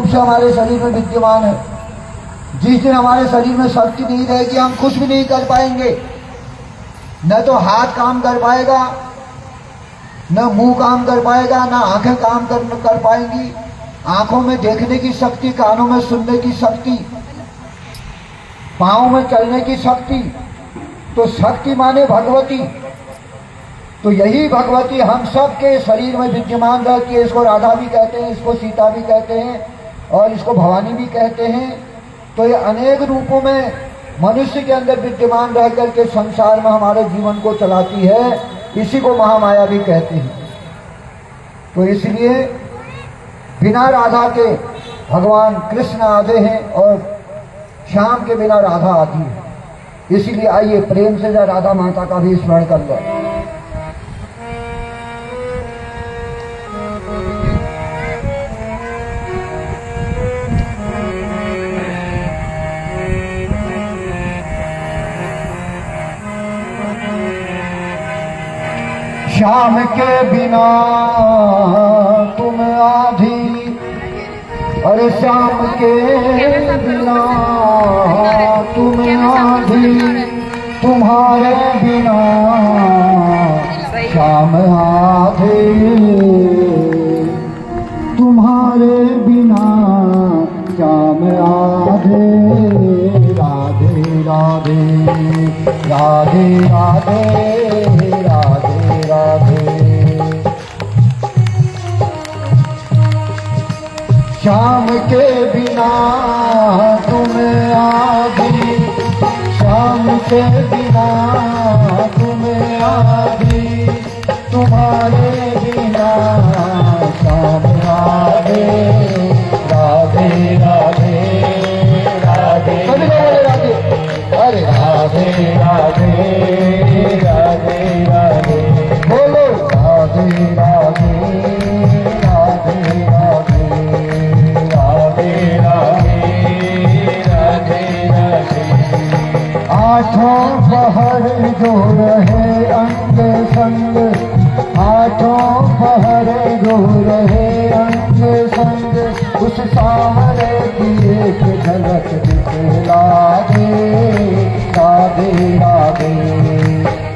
से हमारे शरीर में विद्यमान है। जिस दिन हमारे शरीर में शक्ति नहीं रहेगी हम कुछ भी नहीं कर पाएंगे। न तो हाथ काम कर पाएगा, न मुंह काम कर पाएगा, न आंखें काम कर पाएंगी। आंखों में देखने की शक्ति, कानों में सुनने की शक्ति, पांव में चलने की शक्ति। तो शक्ति माने भगवती। तो यही भगवती हम सब के शरीर में विद्यमान रहती है। इसको राधा भी कहते हैं, इसको सीता भी कहते हैं और इसको भवानी भी कहते हैं। तो ये अनेक रूपों में मनुष्य के अंदर विद्यमान रह करके संसार में हमारे जीवन को चलाती है। इसी को महामाया भी कहते हैं। तो इसलिए बिना राधा के भगवान कृष्ण आधे हैं और श्याम के बिना राधा आधी है। इसीलिए आइए प्रेम से राधा माता का भी स्मरण कर लो। श्याम के बिना तुम आधी, अरे श्याम के बिना तुम आधी, तुम्हारे बिना श्याम आधे, तुम्हारे बिना श्याम आधे। राधे राधे राधे राधे राधे राधे। श्याम के बिना तुम आधी, श्याम के बिना तुम आधी, तुम्हारे बिना श्याम आधे। राधे राधे राधे राधे, अरे राधे राधे राधे राधे, बोलो राधे राधे राधे राधे राधे राधे। आठों पहर जो रहे अंग संग, आठों पहर जो रहे अंग संग, उस सामने की एक झलक दिखला दे। राधे राधे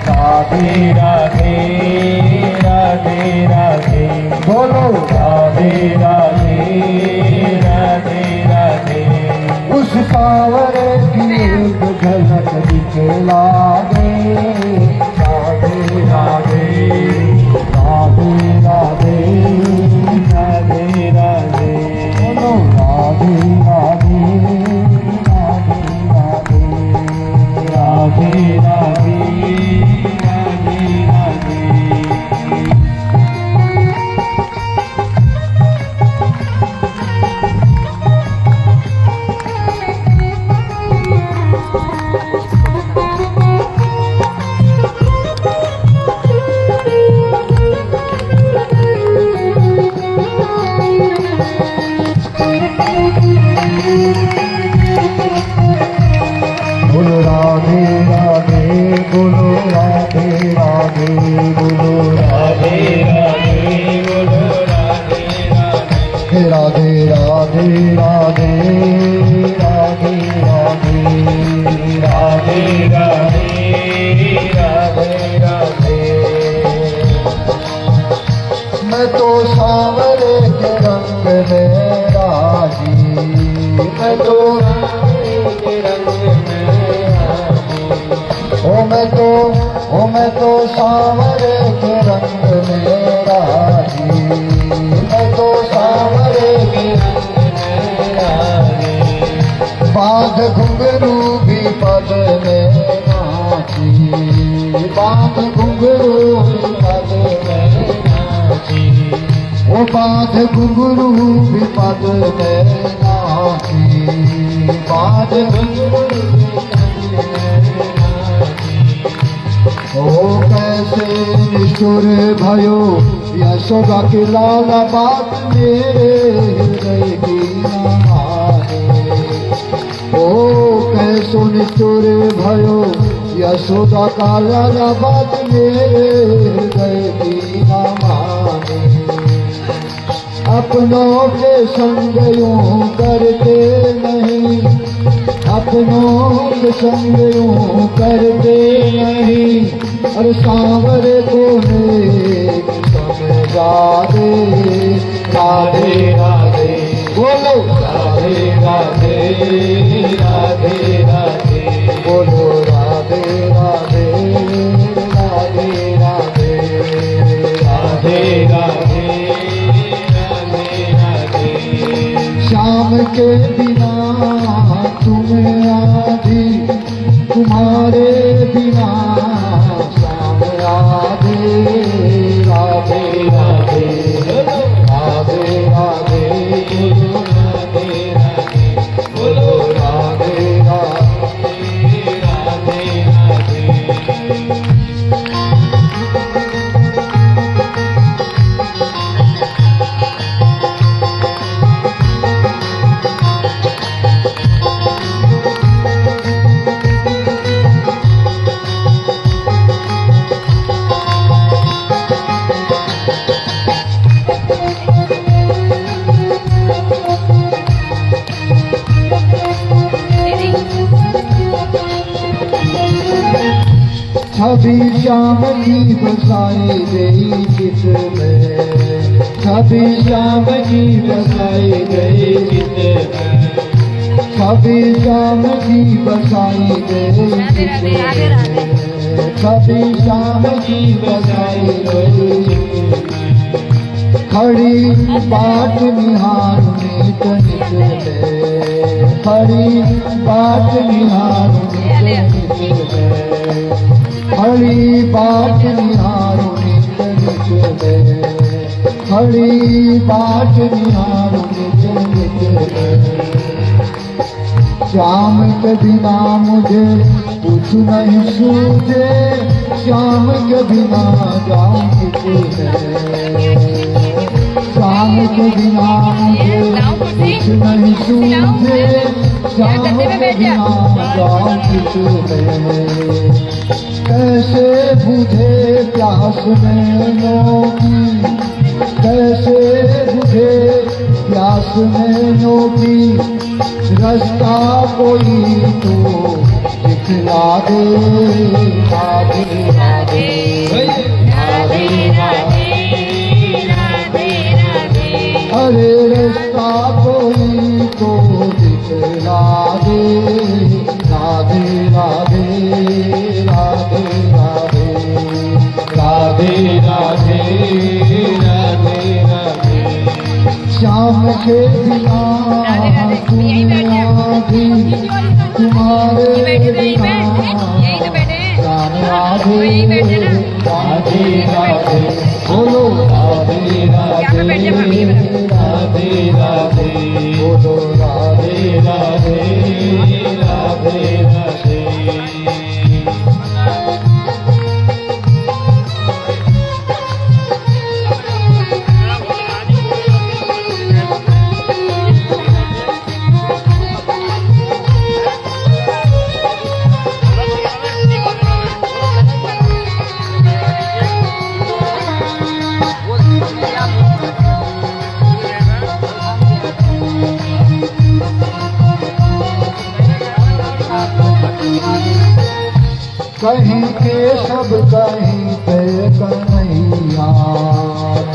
राधे राधे राधे राधे, बोलो राधे राधे राधे राधे। उस सावरे की एक झलक दिखला दे। राधे राधे राधे राधे राधे राधे, बोलो राधे राधे राधे राधे राधे राधे राधे। बोलो राधे राधे, बोलो राधे राधे, बोलो राधे राधे, बोलो राधे राधे। राधे राधे राधे राधे राधे राधे राधे राधे। मैं तो सांवरे के रंग में राजी, मैं तो मैं तो सांवरे के रंग में राजी, मैं तो सांवरे के रंग में राजी। बांध घुंघरू भी पद में नाची, बांध घुंघरू भी पद में नाची। वो बांध घुंघरू भी पद में नाची, बांध घुंघरू ओ कैसे निष्ठुर भयो यशोदा के लाला बात मेरे हृदय की न माने। ओ कैसो निष्ठुर भयो यशोदा का लाला बात मेरे हृदय की न माने। अपनों के संग यूं करते नहीं, अपनों के संग यूं करते नहीं, और सांवरे को समझा दे। राधे राधे बोलो, राधे राधे राधे राधे बोलो, राधे राधे राधे राधे राधे राधे राधे राधे। श्याम के बिना तुम्हें आधी, तुम्हारे बिना श्याम राधे राधे राधे राधे राधे बोलो, राधे राधे राधे राधे। छवि श्याम की बसाई गई चित में, छवि श्याम की बसाई गई चित में, छवि श्याम की बसाई गई चित में, छवि श्याम की बसाई गई चित में। खड़ी बाट निहार नित नित में, खड़ी बाट निहार नित नित में, खड़ी बाट निहारो नित नित में, खड़ी बाट निहारो नित नित में। श्याम के बिना मुझे कुछ नहीं सूझे, श्याम के बिना जाऊं किसे में, श्याम के बिना मुझे कुछ नहीं सूझे, श्याम के बिना जाऊं किसे में। कैसे बुझे प्यास नैनों की, कैसे बुझे प्यास नैनों की, रास्ता कोई तो दिखला दे। राधे राधे राधे राधे राधे राधे, अरे रास्ता कोई तो दिखला दे। राधे राधे राधे राधे राधे राधे राधे राधे। श्याम के बिना तुम्हें आधी, तुम्हारे बिना श्याम राधे राधे राधे बोलो, राधे राधे राधे राधे बोलो, राधे राधे राधे राधे। कहीं के सब कहीं पे कन्हैया,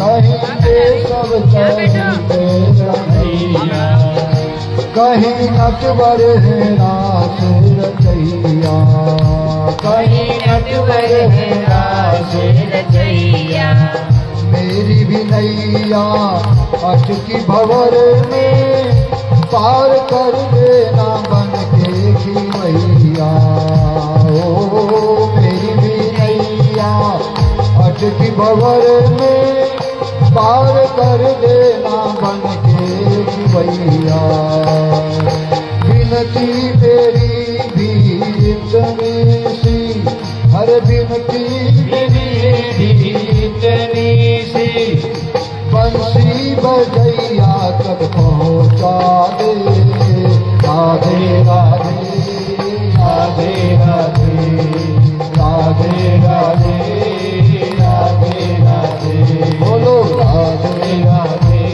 कहीं के सब कहीं पे कन्हैया, कहीं नटवर है रास रचैया, कहीं नटवर है रास रचैया। मेरी भी नैया अटकी भंवर में, पार कर देना बन के खिवैया। ओ मेरी भी नैया अटकी भंवर में, पार कर देना बन के खिवैया। बिनती तेरी भी इतनी सी, हर बिनती तेरी भी इतनी सी, बंसी बजैया तक पहुँचा दे। राधे राधे राधे राधे राधे राधे राधे राधे बोलो, राधे राधे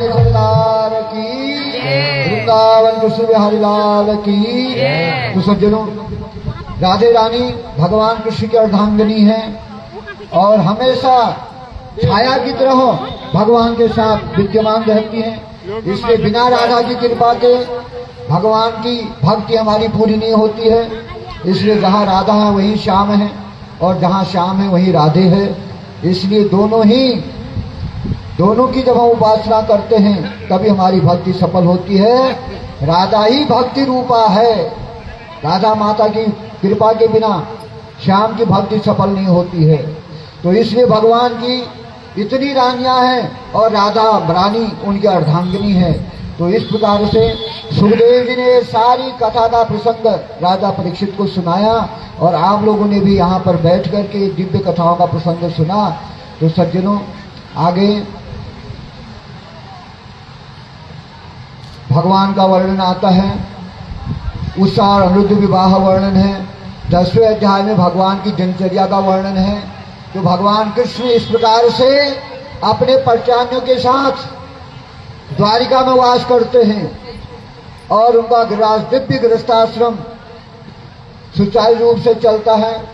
बिहारी सरकार की, वृंदावन कृष्ण बिहारी लाल की। तो सज्जनों, राधे रानी भगवान कृष्ण की अर्धांगिनी है और हमेशा छाया की तरह भगवान के साथ विद्यमान रहती हैं। इसलिए बिना राधा की कृपा के भगवान की भक्ति हमारी पूरी नहीं होती है। इसलिए जहाँ राधा है वहीं श्याम है और जहाँ श्याम है वहीं राधे है। इसलिए दोनों की जब हम उपासना करते हैं तभी हमारी भक्ति सफल होती है। राधा ही भक्ति रूपा है। राधा माता की कृपा के बिना श्याम की भक्ति सफल नहीं होती है। तो इसलिए भगवान की इतनी रानियां हैं और राधा रानी उनकी अर्धांगिनी है। तो इस प्रकार से सुखदेव जी ने सारी कथा का प्रसंग राजा परीक्षित को सुनाया और आप लोगों ने भी यहाँ पर बैठ करके दिव्य कथाओं का प्रसंग सुना। तो सज्जनों, आगे भगवान का वर्णन आता है। उषा और अनिरुद्ध विवाह वर्णन है। 10वें अध्याय में भगवान की दिनचर्या का वर्णन है। तो भगवान कृष्ण इस प्रकार से अपने परिचारियों के साथ द्वारिका में वास करते हैं और उनका दिव्य गृहस्थाश्रम सुचारू रूप से चलता है।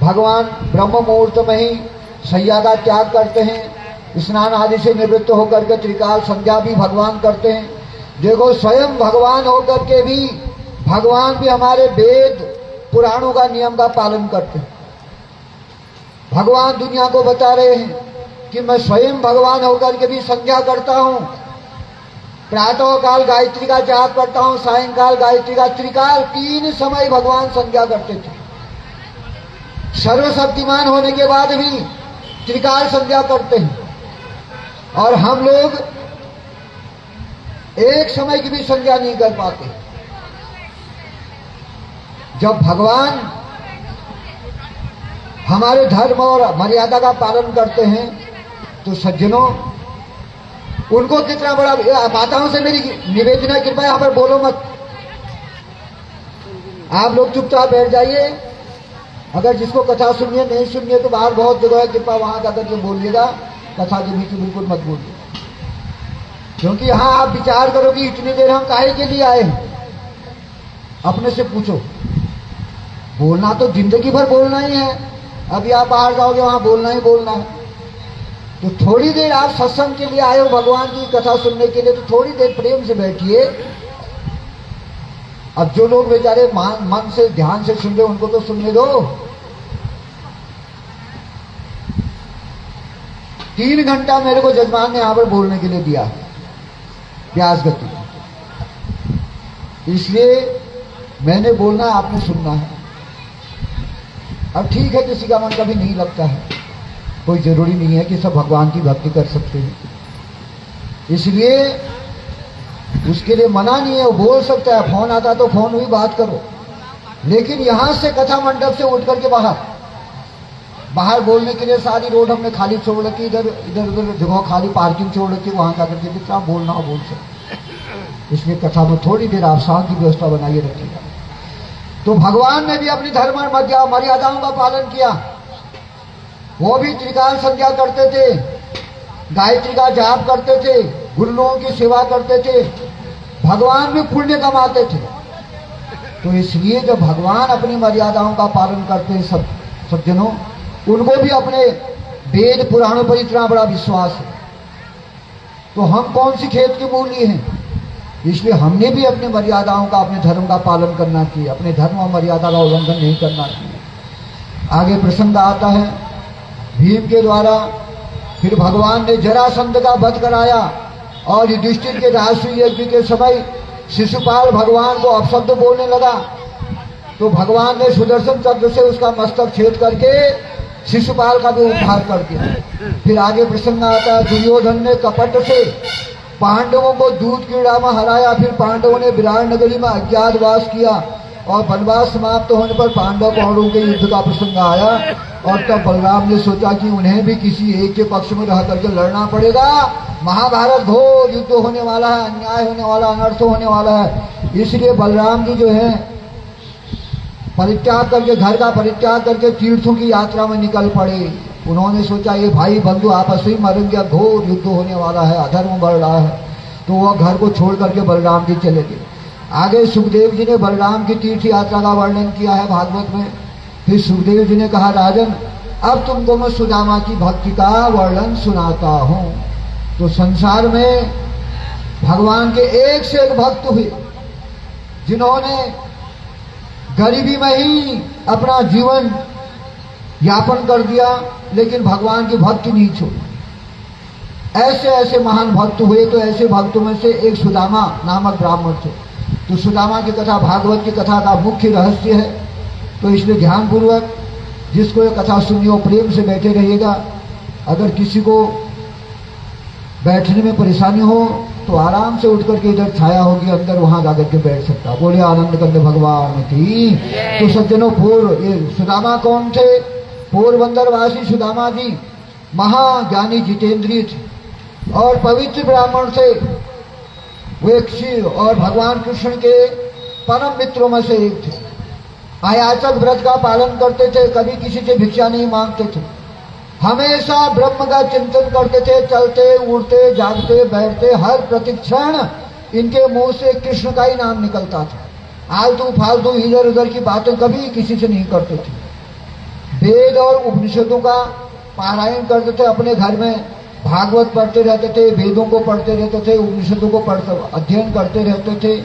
भगवान ब्रह्म मुहूर्त में ही शैया का त्याग करते हैं। स्नान आदि से निवृत्त होकर के त्रिकाल संध्या भी भगवान करते हैं। देखो, स्वयं भगवान होकर के भी भगवान भी हमारे वेद पुराणों का नियम का पालन करते हैं। भगवान दुनिया को बता रहे हैं कि मैं स्वयं भगवान होकर के भी संध्या करता हूं। प्रातः काल गायत्री का जाप करता हूं, सायंकाल गायत्री का, त्रिकाल 3 समय भगवान संध्या करते थे। सर्वशक्तिमान होने के बाद भी त्रिकाल संध्या करते हैं। और हम लोग एक समय की भी संध्या नहीं कर पाते। जब भगवान हमारे धर्म और मर्यादा का पालन करते हैं तो सज्जनों, उनको कितना बड़ा, माताओं से मेरी निवेदन है, कृपया यहाँ पर बोलो मत। आप लोग चुपचाप बैठ जाइए। अगर जिसको कथा सुनिए नहीं सुनिए तो बाहर बहुत जगह है, कृपया वहां जाकर के बोलिएगा। कथा के बीच बिल्कुल मत बोलिए, क्योंकि यहाँ आप विचार करो कि इतनी देर हम काहे के लिए आए हैं। अपने से पूछो। बोलना तो जिंदगी भर बोलना ही है। अभी आप बाहर जाओगे वहां बोलना ही बोलना है। तो थोड़ी देर आप सत्संग के लिए आए हो, भगवान की कथा सुनने के लिए, तो थोड़ी देर प्रेम से बैठिए। अब जो लोग बेचारे मन से ध्यान से सुन रहे उनको तो सुनने दो। 3 घंटा मेरे को जजमान ने यहां पर बोलने के लिए दिया, व्यास गति। इसलिए मैंने बोलना है, आपने सुनना है। अब ठीक है, किसी का मन कभी नहीं लगता है, कोई जरूरी नहीं है कि सब भगवान की भक्ति कर सकते हैं। इसलिए उसके लिए मना नहीं है, वो बोल सकता है। फोन आता तो फोन भी बात करो, लेकिन यहां से कथा मंडप से उठ करके बाहर बोलने के लिए सारी रोड हमने खाली छोड़ रखी। इधर उधर जगह खाली पार्किंग छोड़ रखी, वहां जाकर के जितना बोलना हो बोल सकते। इसलिए कथा में थोड़ी देर आप शांति व्यवस्था बनाइए रखिएगा। तो भगवान ने भी अपनी धर्म मर्यादाओं का पालन किया। वो भी त्रिकाल संध्या करते थे, गायत्री का जाप करते थे, गुरुओं की सेवा करते थे, भगवान भी पुण्य कमाते थे। तो इसलिए जब भगवान अपनी मर्यादाओं का पालन करते हैं सब जनों, उनको भी अपने वेद पुराणों पर इतना बड़ा विश्वास है। तो हम कौन सी खेत के मूली हैं। इसलिए हमने भी अपनी मर्यादाओं का, अपने धर्म का पालन करना चाहिए। अपने धर्म और मर्यादा का उल्लंघन नहीं करना चाहिए। आगे प्रसंग आता है भीम के द्वारा। फिर भगवान ने जरासंध का वध कराया और युधिष्ठिर के राष्ट्रीय यज्ञ के समय शिशुपाल भगवान को अपशब्द बोलने लगा। तो भगवान ने सुदर्शन चक्र से उसका मस्तक छेद करके शिशुपाल का भी उद्धार कर दिया। फिर आगे प्रसंग आता है दुर्योधन ने कपट से पांडवों को दूध क्रीड़ा में हराया। फिर पांडवों ने विराट नगरी में अज्ञातवास किया और वनवास समाप्त होने पर पांडव कौरवों के युद्ध का प्रसंग आया। और तब बलराम ने सोचा कि उन्हें भी किसी एक के पक्ष में रह करके लड़ना पड़ेगा। महाभारत घोर युद्ध होने वाला है, अन्याय होने वाला, अनर्थ होने वाला है। इसलिए बलराम जी जो है परित्याग करके, घर का परित्याग करके तीर्थों की यात्रा में निकल पड़े। उन्होंने सोचा ये भाई बंधु आपस में मरेंगे, घोर युद्ध होने वाला है, अधर्म बढ़ रहा है, तो वह घर को छोड़ करके बलराम जी चले गए। आगे सुखदेव जी ने बलराम की तीर्थ यात्रा का वर्णन किया है भागवत में। फिर सुखदेव जी ने कहा, राजन अब तुमको मैं सुदामा की भक्ति का वर्णन सुनाता हूँ। तो संसार में भगवान के एक से एक भक्त हुए जिन्होंने गरीबी में ही अपना जीवन यापन कर दिया, लेकिन भगवान की भक्ति नहीं छोड़ी। ऐसे ऐसे महान भक्त हुए। तो ऐसे भक्तों में से एक सुदामा नामक ब्राह्मण थे। तो सुदामा की कथा भागवत की कथा का मुख्य रहस्य है, तो इसलिए ध्यानपूर्वक जिसको ये कथा सुनिए वो प्रेम से बैठे रहिएगा। अगर किसी को बैठने में परेशानी हो तो आराम से उठ करके इधर छाया होगी अंदर, वहां जाकर के बैठ सकता। बोले आनंद कंद भगवान की। तो सज्जनों, ये सुदामा कौन थे? पोरबंदर वासी सुदामा जी महाज्ञानी जितेंद्रिय थे और पवित्र ब्राह्मण थे। वे शिव और भगवान कृष्ण के परम मित्रों में से एक थे। आयाचक व्रत का पालन करते थे, कभी किसी से भिक्षा नहीं मांगते थे, हमेशा ब्रह्म का चिंतन करते थे। चलते उड़ते जागते बैठते हर प्रतिक्षण इनके मुंह से कृष्ण का ही नाम निकलता था। आलतू फालतू इधर उधर की बातें कभी किसी से नहीं करते थे। वेद और उपनिषदों का पारायण करते थे, अपने घर में भागवत पढ़ते रहते थे, वेदों को पढ़ते रहते थे, उपनिषदों को अध्ययन करते रहते थे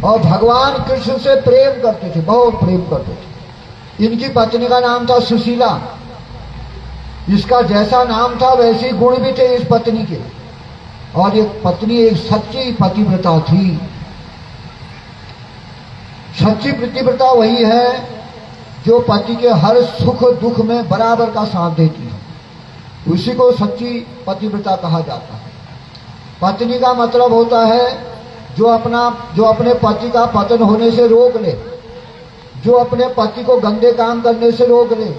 और भगवान कृष्ण से प्रेम करते थे, बहुत प्रेम करते थे। इनकी पत्नी का नाम था सुशीला। इसका जैसा नाम था वैसे गुण भी थे इस पत्नी के। और ये पत्नी एक सच्ची पतिव्रता थी। सच्ची पतिव्रता वही है जो पति के हर सुख दुख में बराबर का साथ देती है, उसी को सच्ची पतिव्रता कहा जाता है। पत्नी का मतलब होता है जो अपने पति का पतन होने से रोक ले, जो अपने पति को गंदे काम करने से रोक ले,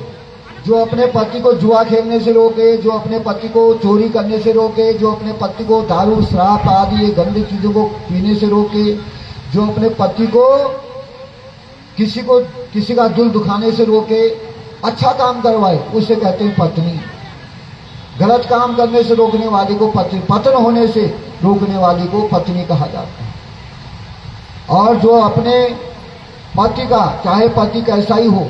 जो अपने पति को जुआ खेलने से रोके, जो अपने पति को चोरी करने से रोके, जो अपने पति को दारू शराब आदि ये गंदी चीजों को पीने से रोके, जो अपने पति को किसी का दिल दुखाने से रोके, अच्छा काम करवाए, उसे कहते हैं पत्नी। गलत काम करने से रोकने वाली को पत्नी, पतन होने से रोकने वाली को पत्नी कहा जाता है। और जो अपने पति का, चाहे पति कैसा ही हो,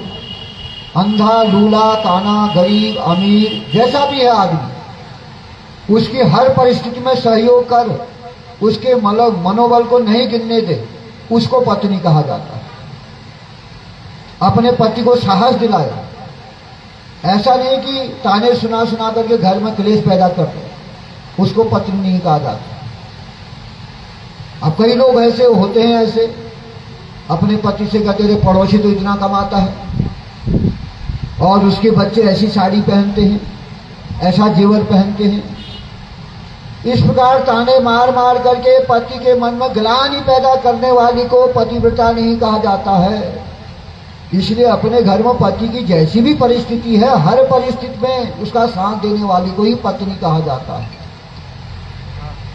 अंधा लूला काना गरीब अमीर जैसा भी है आदमी, उसकी हर परिस्थिति में सहयोग कर उसके मनोबल को नहीं गिरने दे, उसको पत्नी कहा जाता है। अपने पति को साहस दिलाए, ऐसा नहीं कि ताने सुना सुना करके घर में क्लेश पैदा करते, उसको पत्नी नहीं कहा जाता। अब कई लोग ऐसे होते हैं, ऐसे अपने पति से कहते थे पड़ोसी तो इतना कमाता है और उसके बच्चे ऐसी साड़ी पहनते हैं, ऐसा जेवर पहनते हैं। इस प्रकार ताने मार मार करके पति के मन में ग्लानि पैदा करने वाली को पतिव्रता नहीं कहा जाता है। इसलिए अपने घर में पति की जैसी भी परिस्थिति है, हर परिस्थिति में उसका साथ देने वाली को ही पत्नी कहा जाता है।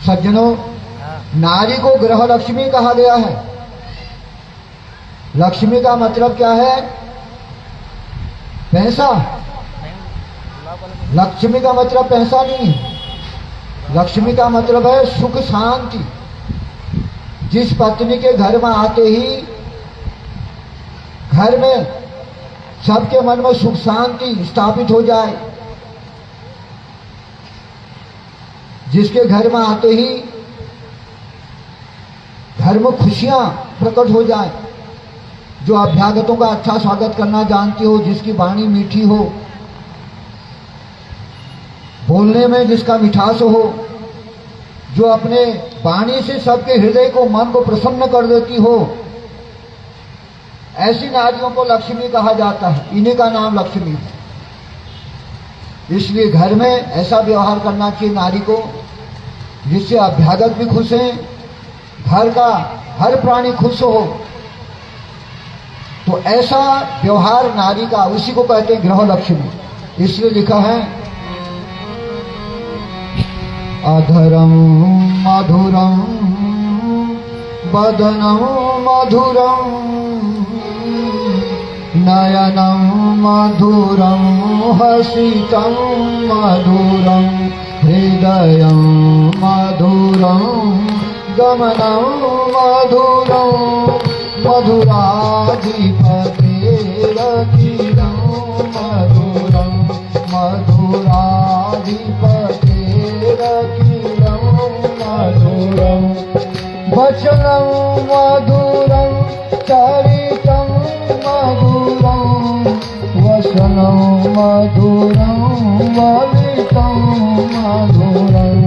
सज्जनों, नारी को गृह लक्ष्मी कहा गया है। लक्ष्मी का मतलब क्या है? पैसा। लक्ष्मी का मतलब पैसा नहीं है, लक्ष्मी का मतलब है सुख शांति। जिस पत्नी के घर में आते ही घर में सबके मन में सुख शांति स्थापित हो जाए, जिसके घर में आते ही घर में खुशियां प्रकट हो जाए, जो अभ्यागतों का अच्छा स्वागत करना जानती हो, जिसकी वाणी मीठी हो, बोलने में जिसका मिठास हो, जो अपने वाणी से सबके हृदय को मन को प्रसन्न कर देती हो, ऐसी नारियों को लक्ष्मी कहा जाता है। इन्हीं का नाम लक्ष्मी है। इसलिए घर में ऐसा व्यवहार करना चाहिए नारी को जिससे अभ्यागत भी खुश हैं, घर का हर प्राणी खुश हो। तो ऐसा व्यवहार नारी का, उसी को कहते हैं गृह लक्ष्मी। इसलिए लिखा है अधरम मधुरम वदनम मधुरम नयनं मधुरं हसितं मधुरं हृदयं मधुरं गमनं मधुरं मधुराधिपतेरखिलं मधुरं मधुराधिपतेरखिलं मधुरं वचनं मधुरं चरितं मधुरं वसनं मधुरं वलितं मधुरं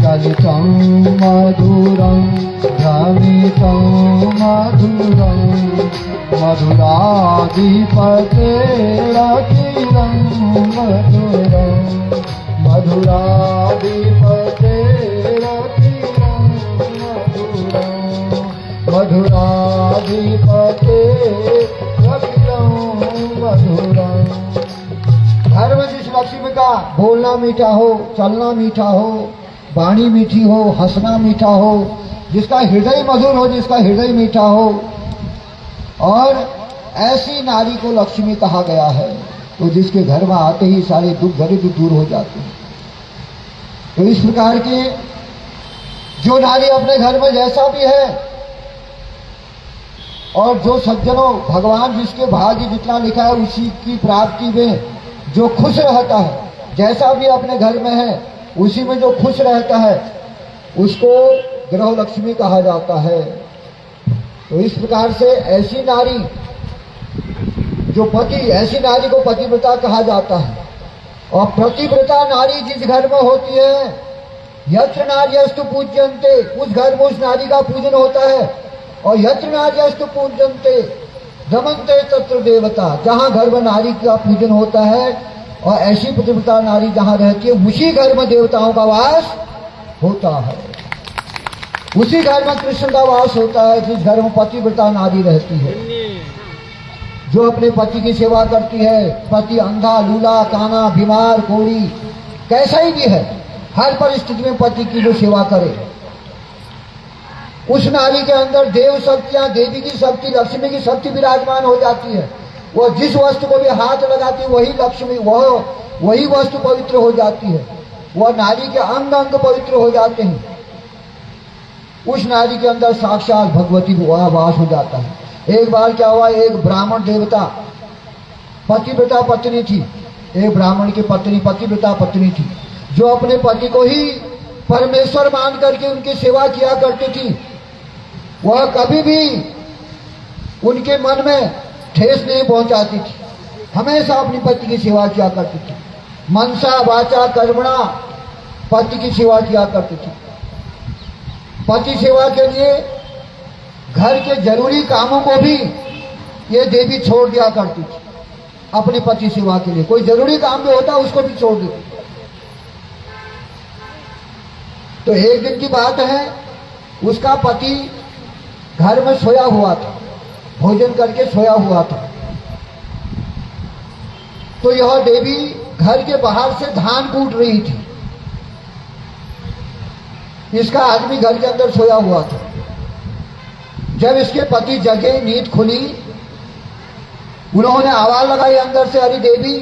चलितं मधुरं भ्रमितं मधुरं मधुराधिपतेरखिलं मधुरं मधुराधिपतेरखिलं मधुरं मधुराधिपतेरखिलं मधुरं। घर में जिस लक्ष्मी का बोलना मीठा हो, चलना मीठा हो, वाणी मीठी हो, हंसना मीठा हो, जिसका हृदय मधुर हो, जिसका हृदय मीठा हो, और ऐसी नारी को लक्ष्मी कहा गया है, तो जिसके घर में आते ही सारे दुख दरिद्र दूर हो जाते हैं। तो इस प्रकार के जो नारी अपने घर में जैसा भी है, और जो सज्जनों भगवान जिसके भाग्य जितना लिखा है उसी की प्राप्ति में जो खुश रहता है, जैसा भी अपने घर में है उसी में जो खुश रहता है, उसको ग्रह लक्ष्मी कहा जाता है। तो इस प्रकार से ऐसी नारी जो पति, ऐसी नारी को पतिव्रता कहा जाता है। और प्रतिव्रता नारी जिस घर में होती है, यत्र नार्यस्तु पूज्यन्ते, उस घर में उस नारी का पूजन होता है। और यत्र नार्यस्तु पूज्यन्ते रमन्ते तत्र देवता, जहाँ घर में नारी का पूजन होता है और ऐसी पतिव्रता नारी जहाँ रहती है, उसी घर में देवताओं का वास होता है, उसी घर में कृष्ण का वास होता है, जिस घर में पतिव्रता नारी रहती है, जो अपने पति की सेवा करती है। पति अंधा, लूला, काना, बीमार, कोढ़ी, कैसा ही भी है, हर परिस्थिति में पति की जो सेवा करे, उस नारी के अंदर देव शक्तियां, देवी की शक्ति, लक्ष्मी की शक्ति विराजमान हो जाती है। वो जिस वस्तु को भी हाथ लगाती है वही लक्ष्मी, वही वस्तु पवित्र हो जाती है। वह नारी के अंग अंग पवित्र हो जाते हैं। उस नारी के अंदर साक्षात भगवती का वास हो जाता है। एक बार क्या हुआ, एक ब्राह्मण देवता, पतिव्रता पत्नी थी, एक ब्राह्मण की पत्नी पतिव्रता पत्नी थी, जो अपने पति को ही परमेश्वर मान करके उनकी सेवा किया करती थी। वह कभी भी उनके मन में ठेस नहीं पहुंचाती थी, हमेशा अपनी पति की सेवा किया करती थी, मनसा वाचा कर्मणा पति की सेवा किया करती थी। पति सेवा के लिए घर के जरूरी कामों को भी ये देवी छोड़ दिया करती थी, अपने पति सेवा के लिए। कोई जरूरी काम भी होता उसको भी छोड़ देती। तो एक दिन की बात है, उसका पति घर में सोया हुआ था, भोजन करके सोया हुआ था। तो यह देवी घर के बाहर से धान कूट रही थी। इसका आदमी घर के अंदर सोया हुआ था। जब इसके पति जगे, नींद खुली, उन्होंने आवाज लगाई अंदर से, अरे देवी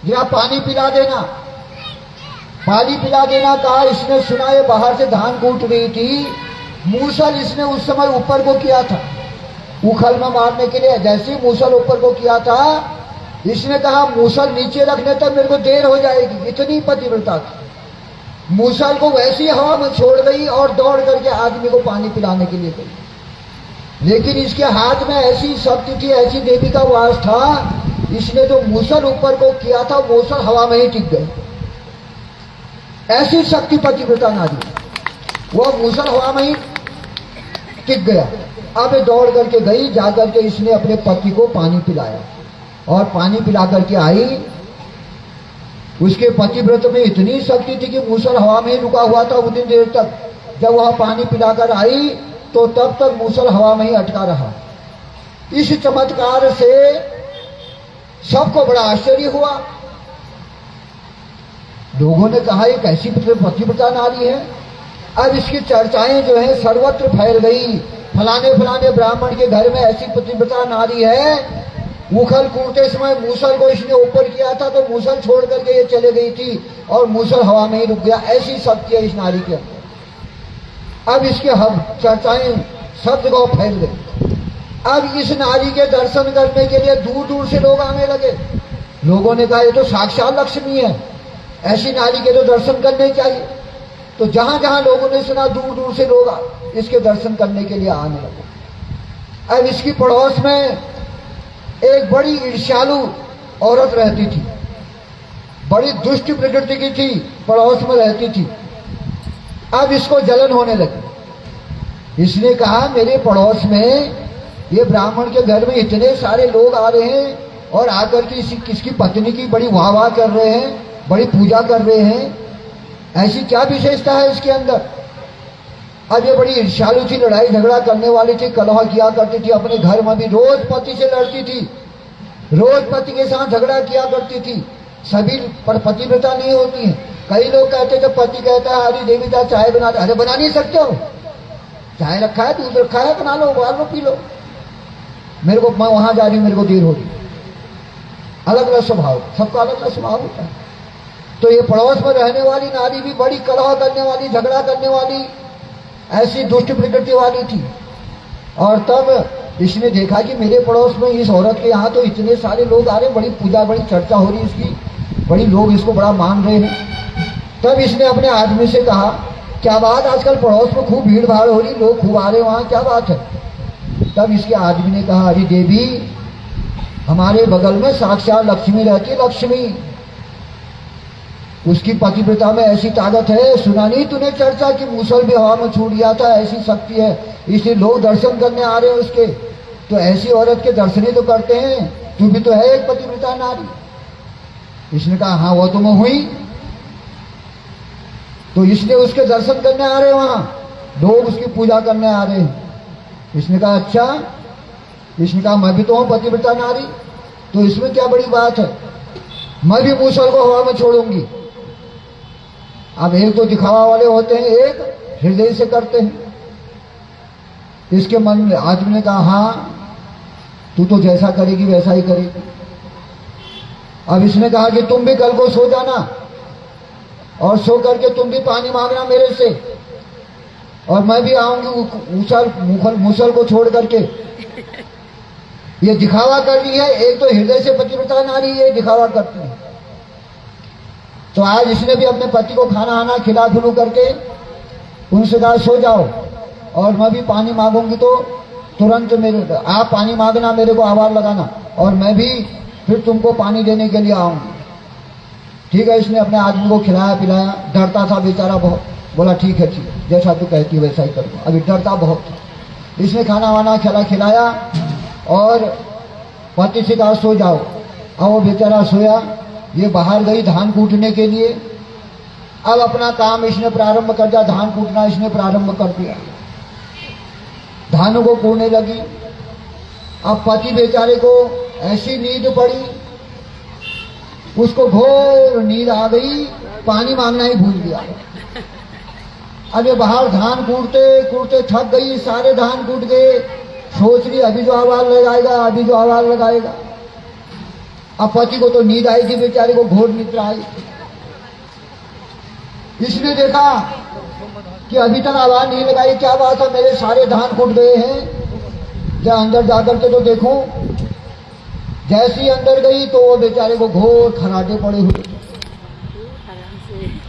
जरा पानी पिला देना, पानी पिला देना कहा। इसने सुना ये बाहर से धान कूट रही थी। मूसल इसने उस समय ऊपर को किया था, उखल में मारने के लिए। जैसे ही मूसल ऊपर को किया था, इसने कहा मूसल नीचे रखने तक मेरे को देर हो जाएगी। इतनी पतिव्रता थी। मूसल को वैसी हवा में छोड़ गई और दौड़ करके आदमी को पानी पिलाने के लिए गई। लेकिन इसके हाथ में ऐसी शक्ति थी, ऐसी देवी का वास था, इसने जो मूसल ऊपर को किया था, मूसल हवा में ही टिक गई। ऐसी शक्ति पतिव्रता नारी, वह मूसल हवा में ही टिक गया। अब दौड़ करके गई, जाकर के इसने अपने पति को पानी पिलाया और पानी पिला करके आई। उसके पतिव्रत में इतनी शक्ति थी कि मूसल हवा में ही रुका हुआ था उतनी देर तक। जब वह पानी पिलाकर आई तो तब तक मूसल हवा में ही अटका रहा। इस चमत्कार से सबको बड़ा आश्चर्य हुआ। लोगों ने कहा ये कैसी पतिव्रता नारी है। अब इसकी चर्चाएं जो है सर्वत्र फैल गई। फलाने फलाने ब्राह्मण के घर में ऐसी पतिव्रता नारी है उखल कूदते समय मूसल को इसने ऊपर किया था तो मूसल छोड़ करके ये चले गई थी और मूसल हवा में ही रुक गया। ऐसी शक्ति है इस नारी के अंदर। अब इसके हम चर्चाएं सब जगह फैल गई। अब इस नारी के दर्शन करने के लिए दूर दूर से लोग आने लगे। लोगों ने कहा ये तो साक्षात लक्ष्मी है, ऐसी नारी के तो दर्शन करने चाहिए। तो जहां जहां लोगों ने सुना दूर दूर से लोग इसके दर्शन करने के लिए आने लगे। अब इसकी पड़ोस में एक बड़ी ईर्ष्यालु औरत रहती थी, बड़ी दुष्ट प्रकृति की थी, पड़ोस में रहती थी। अब इसको जलन होने लगी। इसने कहा मेरे पड़ोस में ये ब्राह्मण के घर में इतने सारे लोग आ रहे हैं और आकर के किसकी पत्नी की बड़ी वाह वाह कर रहे हैं, बड़ी पूजा कर रहे हैं, ऐसी क्या विशेषता है इसके अंदर। अब ये बड़ी ईर्ष्यालु थी, लड़ाई झगड़ा करने वाली थी, कलह किया करती थी, अपने घर में भी रोज पति से लड़ती थी, रोज पति के साथ झगड़ा किया करती थी। सभी पर पतिव्रता नहीं होती है। कई लोग कहते थे, पति कहता है हरी देविता चाय बना दे, अरे बना नहीं सकते हो, चाय रखा है दूध रखा है बना लो, उबाल लो पी लो, मेरे को मैं वहां जा रही हूं, मेरे को देर हो रही। अलग अलग स्वभाव, सबका अलग अलग स्वभाव होता है। तो ये पड़ोस में रहने वाली नारी भी बड़ी कलह करने वाली, झगड़ा करने वाली, ऐसी दुष्ट प्रकृति वाली थी। और तब इसने देखा कि मेरे पड़ोस में इस औरत के यहाँ तो इतने सारे लोग आ रहे, बड़ी पूजा बड़ी चर्चा हो रही इसकी, बड़ी लोग इसको बड़ा मान रहे हैं। तब इसने अपने आदमी से कहा क्या बात, आजकल पड़ोस में खूब भीड़ भाड़ हो रही, लोग खूब आ रहे वहां, क्या बात है। तब इसके आदमी ने कहा अरे देवी, हमारे बगल में साक्षात लक्ष्मी रहती है, लक्ष्मी, उसकी पतिव्रता में ऐसी ताकत है, सुना नहीं तूने चर्चा की मूसल भी हवा में छूट गया था, ऐसी शक्ति है, इसलिए लोग दर्शन करने आ रहे हैं उसके। तो ऐसी औरत के दर्शन ही तो करते हैं, तू भी तो है एक पतिव्रता नारी। इसने कहा हाँ वो तो मैं हुई। तो इसलिए उसके दर्शन करने आ रहे हैं, वहां लोग उसकी पूजा करने आ रहे हैं। इसने कहा अच्छा। इसने कहा मैं भी तो हूं पतिव्रता नारी, तो इसमें क्या बड़ी बात है, मैं भी मूसल को हवा में छोड़ूंगी। अब एक तो दिखावा वाले होते हैं, एक हृदय से करते हैं। इसके मन में आदमी ने कहा हाँ तू तो जैसा करेगी वैसा ही करेगी। अब इसने कहा कि तुम भी कल को सो जाना और सो करके तुम भी पानी मांगना मेरे से, और मैं भी आऊंगी मूसल को छोड़ करके। ये दिखावा कर रही है, एक तो हृदय से पतिव्रता नारी ये दिखावा करती है। तो आज इसने भी अपने पति को खाना आना खिला खिलू करके उनसे कहा सो जाओ और मैं भी पानी मांगूंगी तो तुरंत मेरे आप पानी मांगना, मेरे को आवाज लगाना और मैं भी फिर तुमको पानी देने के लिए आऊंगी। ठीक है, इसने अपने आदमी को खिलाया पिलाया, डरता था बेचारा बहुत, बोला ठीक है जैसा तू कहती है वैसा ही करूंगा। अभी डरता बहुत था। इसने खाना वाना खिलाया और पति से कहा सो जाओ। अब वो बेचारा सोया। ये बाहर गई धान कूटने के लिए। अब अपना काम इसने प्रारंभ कर दिया, धान कूटना इसने प्रारंभ कर दिया, धानों को कूटने लगी। अब पति बेचारे को ऐसी नींद पड़ी, उसको घोर नींद आ गई, पानी मांगना ही भूल गया। अब ये बाहर धान कूटते कूटते थक गई, सारे धान कूट गए, सोच रही अभी जो आवाज लगाएगा, अभी जो आवाज लगाएगा। अब पति को तो नींद आई थी, बेचारे को घोर निद्रा आई। इसने देखा कि अभी तक आवाज नहीं लगाई, क्या बात है, मेरे सारे धान कूट गए हैं, क्या अंदर जाकर के तो देखूं। जैसी अंदर गई तो वो बेचारे को घोर खराटे पड़े हुए।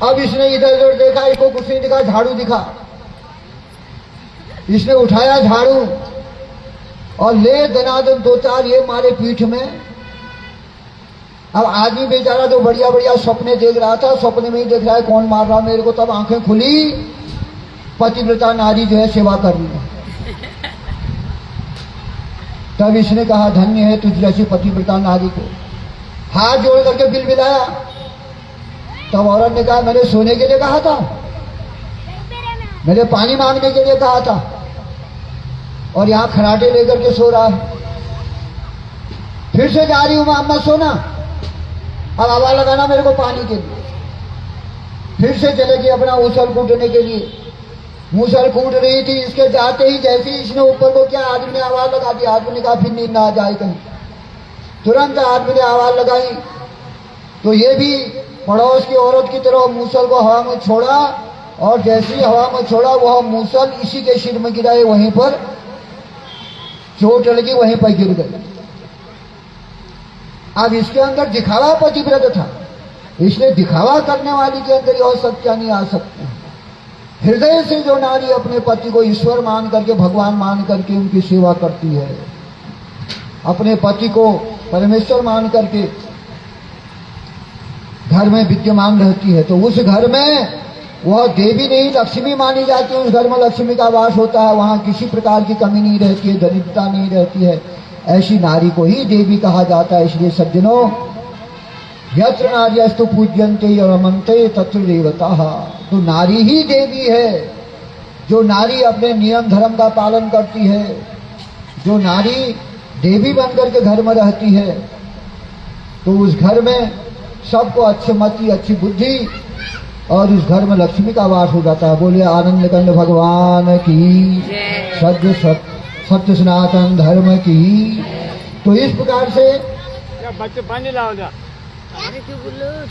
अब इसने इधर उधर देखा, इसको कुछ नहीं दिखा, झाड़ू दिखा। इसने उठाया झाड़ू और ले दनादन दो चार ये मारे पीठ में। अब आदमी बेचारा जो बढ़िया बढ़िया सपने देख रहा था, सपने में ही देख रहा है कौन मार रहा मेरे को। तब आंखें खुली, पतिव्रता नारी जो है सेवा कर रही है। तब इसने कहा धन्य है तुझ जैसी पतिव्रता नारी को, हाथ जोड़ करके बिलबिलाया। तब औरत ने कहा मैंने सोने के लिए कहा था, मैंने पानी मांगने के लिए कहा था, और यहां खराटे लेकर के सो रहा है। फिर से जा रही हूं मैं, अब मत सोना, अब आवाज लगाना मेरे को पानी के लिए। फिर से चलेगी अपना मूसल कूटने के लिए। मूसल कूट रही थी, इसके जाते ही जैसे ही इसने ऊपर को क्या, आदमी ने आवाज लगा दी। आदमी ने कहा फिर नींद ना आ जाए कहीं। तुरंत आदमी ने आवाज लगाई, तो ये भी पड़ोस की औरत की तरह मूसल को हवा में छोड़ा, और जैसे ही हवा में छोड़ा वह मूसल इसी के सिर में गिरा, वहीं पर चोट लगी, वहीं पर गिर गई। अब इसके अंदर दिखावा पतिव्रत था, इसलिए दिखावा करने वाली के अंदर और सच्चा नहीं आ सकती। हृदय से जो नारी अपने पति को ईश्वर मान करके, भगवान मान करके उनकी सेवा करती है, अपने पति को परमेश्वर मान करके घर में विद्यमान रहती है, तो उस घर में वह देवी नहीं लक्ष्मी मानी जाती है। उस घर में लक्ष्मी का वास होता है, वहां किसी प्रकार की कमी नहीं रहती है, दरिद्रता नहीं रहती है। ऐसी नारी को ही देवी कहा जाता है। इसलिए सज्जनों, यत्र नार्यस्तु पूज्यन्ते रमन्ते तत्र देवताः, तो नारी ही देवी है। जो नारी अपने नियम धर्म का पालन करती है, जो नारी देवी बनकर के घर में रहती है, तो उस घर में सबको अच्छी मति, अच्छी बुद्धि, और उस घर में लक्ष्मी का वास हो जाता है। बोले आनंद कंद भगवान की, सत्य सनातन धर्म की। तो इस प्रकार से बच्चे पानी लाओ जा।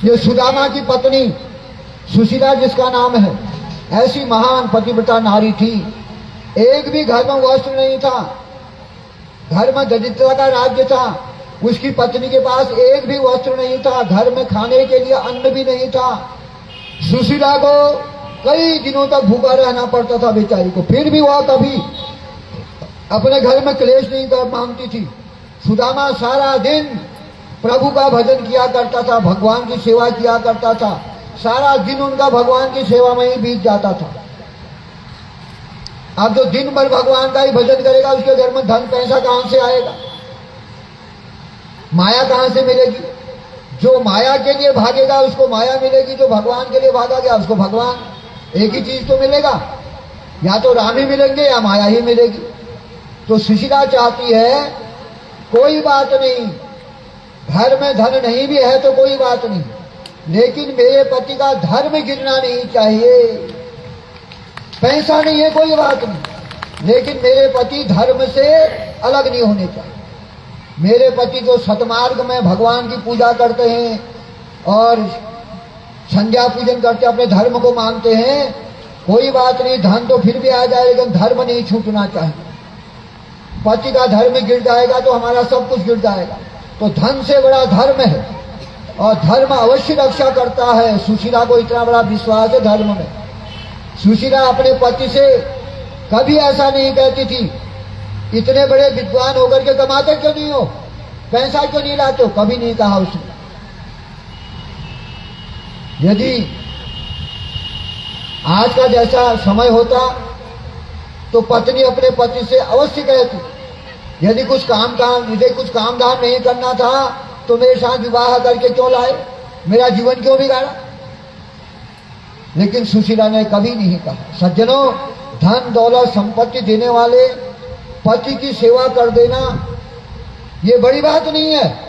ये सुदामा की पत्नी सुशीला जिसका नाम है, ऐसी महान पतिव्रता नारी थी। एक भी घर में वस्त्र नहीं था, घर में दरिद्रता का राज्य था। उसकी पत्नी के पास एक भी वस्त्र नहीं था, घर में खाने के लिए अन्न भी नहीं था। सुशीला को कई दिनों तक भूखा रहना पड़ता था बेचारी को, फिर भी वह कभी अपने घर में क्लेश नहीं कर मांगती थी। सुदामा सारा दिन प्रभु का भजन किया करता था, भगवान की सेवा किया करता था। सारा दिन उनका भगवान की सेवा में ही बीत जाता था। अब जो दिन भर भगवान का ही भजन करेगा, उसके घर में धन पैसा कहां से आएगा, माया कहां से मिलेगी? जो माया के लिए भागेगा उसको माया मिलेगी, जो भगवान के लिए भागा गया उसको भगवान। एक ही चीज तो मिलेगा, या तो राम ही मिलेंगे या माया ही मिलेगी। तो सुशीला चाहती है, कोई बात नहीं, घर में धन नहीं भी है तो कोई बात नहीं, लेकिन मेरे पति का धर्म गिरना नहीं चाहिए। पैसा नहीं है कोई बात नहीं, लेकिन मेरे पति धर्म से अलग नहीं होने चाहिए। मेरे पति जो सतमार्ग में भगवान की पूजा करते हैं और संध्या पूजन करते, अपने धर्म को मानते हैं, कोई बात नहीं, धन तो फिर भी आ जाए, लेकिन धर्म नहीं छूटना चाहिए। पति का धर्म गिर जाएगा तो हमारा सब कुछ गिर जाएगा। तो धन से बड़ा धर्म है, और धर्म अवश्य रक्षा करता है। सुशीला को इतना बड़ा विश्वास है धर्म में। सुशीला अपने पति से कभी ऐसा नहीं कहती थी, इतने बड़े विद्वान होकर के कमाते क्यों नहीं हो, पैसा क्यों नहीं लाते हो, कभी नहीं कहा उसने। यदि आज का जैसा समय होता तो पत्नी अपने पति से अवश्य कहती, यदि कुछ काम धाम नहीं करना था तो मेरे साथ विवाह करके क्यों लाए, मेरा जीवन क्यों बिगाड़ा। लेकिन सुशीला ने कभी नहीं कहा। सज्जनों, धन दौलत संपत्ति देने वाले पति की सेवा कर देना ये बड़ी बात नहीं है।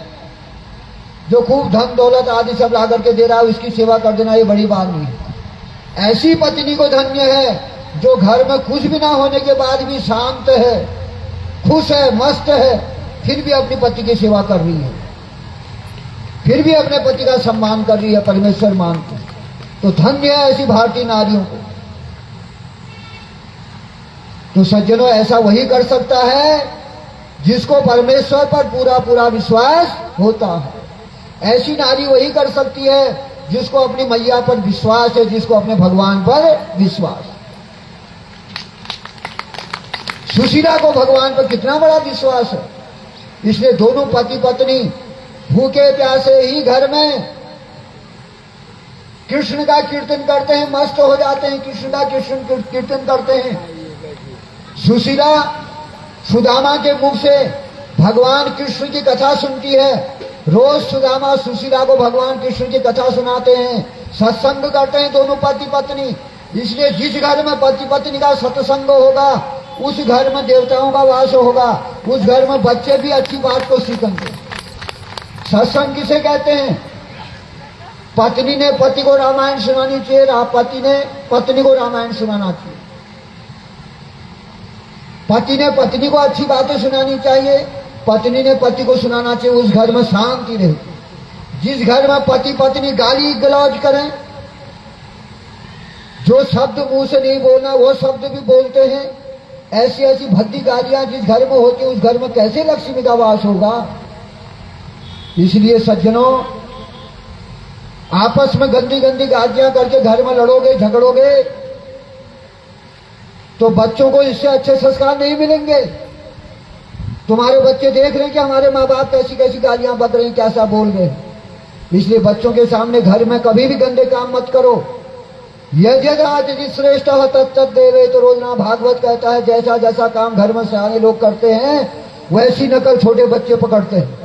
जो खूब धन दौलत आदि सब ला करके दे रहा है उसकी सेवा कर देना ये बड़ी बात नहीं है। ऐसी पत्नी को धन्य है जो घर में कुछ भी ना होने के बाद भी शांत है, खुश है, मस्त है, फिर भी अपने पति की सेवा कर रही है, फिर भी अपने पति का सम्मान कर रही है, परमेश्वर मानते। तो धन्य है ऐसी भारतीय नारियों को। तो सज्जनों, ऐसा वही कर सकता है जिसको परमेश्वर पर पूरा पूरा विश्वास होता है। ऐसी नारी वही कर सकती है जिसको अपनी मैया पर विश्वास है, जिसको अपने भगवान पर विश्वास। सुशीला को भगवान पर कितना बड़ा विश्वास है, इसलिए दोनों पति पत्नी भूखे प्यासे ही घर में कृष्ण का कीर्तन करते हैं, मस्त हो जाते हैं, कृष्ण का कीर्तन करते हैं। सुशीला सुदामा के मुख से भगवान कृष्ण की कथा सुनती है। रोज सुदामा सुशीला को भगवान कृष्ण की कथा सुनाते हैं, सत्संग करते हैं दोनों पति पत्नी। इसलिए जिस घर में पति पत्नी का सत्संग होगा उस घर में देवताओं का वास होगा, उस घर में बच्चे भी अच्छी बात को सीखेंगे। सत्संग किसे कहते हैं? पत्नी ने पति को रामायण सुनानी चाहिए, पति ने पत्नी को रामायण सुनाना चाहिए। पति ने पत्नी को अच्छी बातें सुनानी चाहिए, पत्नी ने पति को सुनाना चाहिए, उस घर में शांति रहे। जिस घर में पति पत्नी गाली गलौज करें, जो शब्द मुंह से नहीं बोलना वो शब्द भी बोलते हैं, ऐसी ऐसी भद्दी गालियां जिस घर में होती है, उस घर में कैसे लक्ष्मी का वास होगा। इसलिए सज्जनों, आपस में गंदी गंदी गालियां करके घर में लड़ोगे झगड़ोगे तो बच्चों को इससे अच्छे संस्कार नहीं मिलेंगे। तुम्हारे बच्चे देख रहे हैं कि हमारे माँ बाप कैसी कैसी गालियां बक रहे हैं, कैसा बोल रहे हैं। इसलिए बच्चों के सामने घर में कभी भी गंदे काम मत करो। यज्ञ श्रेष्ठ तत्त देवे, तो रोजना भागवत कहता है जैसा जैसा काम घर में सियाने लोग करते हैं वैसी नकल छोटे बच्चे पकड़ते हैं।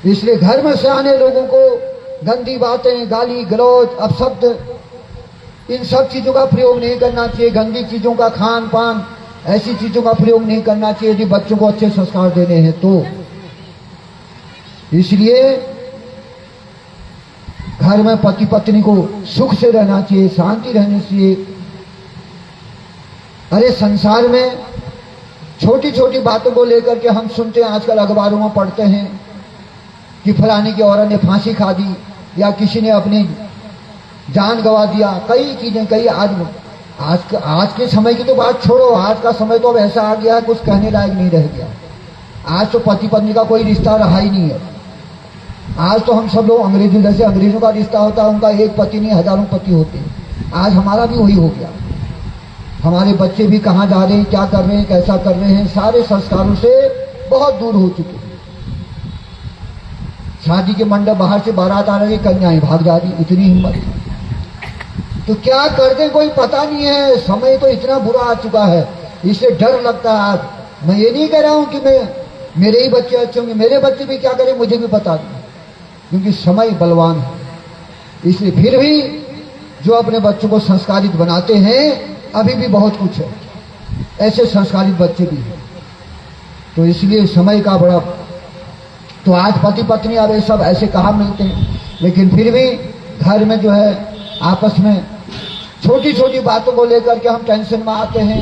इसलिए घर में सियाने लोगों को गंदी बातें, गाली गलौज, अपशब्द, इन सब चीजों का प्रयोग नहीं करना चाहिए। गंदी चीजों का खान पान, ऐसी चीजों का प्रयोग नहीं करना चाहिए यदि बच्चों को अच्छे संस्कार देने हैं तो। इसलिए घर में पति पत्नी को सुख से रहना चाहिए, शांति रहनी चाहिए। अरे संसार में छोटी छोटी बातों को लेकर के हम सुनते हैं, आजकल अखबारों में पढ़ते हैं कि फलाने की औरत ने फांसी खा दी या किसी ने अपनी जान गंवा दिया। कई चीजें, कई आज के समय की तो बात छोड़ो, आज का समय तो अब ऐसा आ गया है कुछ कहने लायक नहीं रह गया। आज तो पति पत्नी का कोई रिश्ता रहा ही नहीं है। आज तो हम सब लोग अंग्रेजों जैसे, अंग्रेजों का रिश्ता होता है, उनका एक पति नहीं हजारों पति होते हैं। आज हमारा भी वही हो गया। हमारे बच्चे भी कहाँ जा रहे हैं, क्या कर रहे हैं, कैसा कर रहे हैं, सारे संस्कारों से बहुत दूर हो चुके हैं। शादी के मंडप बाहर से बारात आ रही, कन्याएं भाग जा रही, इतनी हिम्मत। तो क्या कर दे कोई पता नहीं है। समय तो इतना बुरा आ चुका है, इससे डर लगता है। आज मैं ये नहीं कह रहा हूं कि मेरे ही बच्चे अच्छे होंगे, मेरे बच्चे भी क्या करें मुझे भी पता नहीं, क्योंकि समय बलवान है। इसलिए फिर भी जो अपने बच्चों को संस्कारित बनाते हैं, अभी भी बहुत कुछ है, ऐसे संस्कारित बच्चे भी हैं। तो इसलिए समय का बड़ा, तो आज पति पत्नी अब ये सब ऐसे कहाँ मिलते हैं, लेकिन फिर भी घर में जो है आपस में छोटी छोटी बातों को लेकर के हम टेंशन में आते हैं,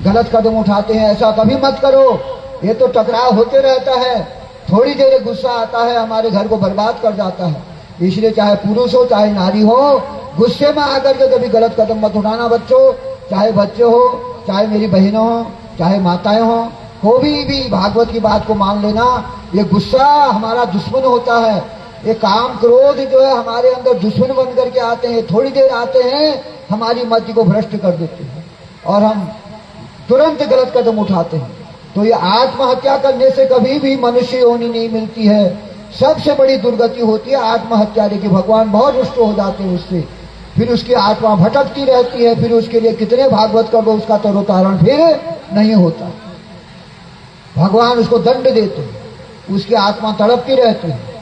गलत कदम उठाते हैं। ऐसा कभी मत करो, ये तो टकराव होते रहता है, थोड़ी देर गुस्सा आता है हमारे घर को बर्बाद कर जाता है। इसलिए चाहे पुरुष हो चाहे नारी हो, गुस्से में आकर के कभी गलत कदम मत उठाना। बच्चों, चाहे बच्चे हो, चाहे मेरी बहनों हो, चाहे माताएं हो, कोई भी भागवत की बात को मान लेना। ये गुस्सा हमारा दुश्मन होता है। ये काम क्रोध जो है हमारे अंदर दुश्मन बन करके आते हैं, थोड़ी देर आते हैं, हमारी मति को भ्रष्ट कर देते हैं और हम तुरंत गलत कदम उठाते हैं। तो ये आत्महत्या करने से कभी भी मनुष्य योनि नहीं मिलती है। सबसे बड़ी दुर्गति होती है आत्महत्या की। भगवान बहुत रुष्ट हो जाते हैं उससे, फिर उसकी आत्मा भटकती रहती है। फिर उसके लिए कितने भागवत कर दो, उसका तो उतारण फिर नहीं होता। भगवान उसको दंड देते हैं, उसकी आत्मा तड़पती रहती है।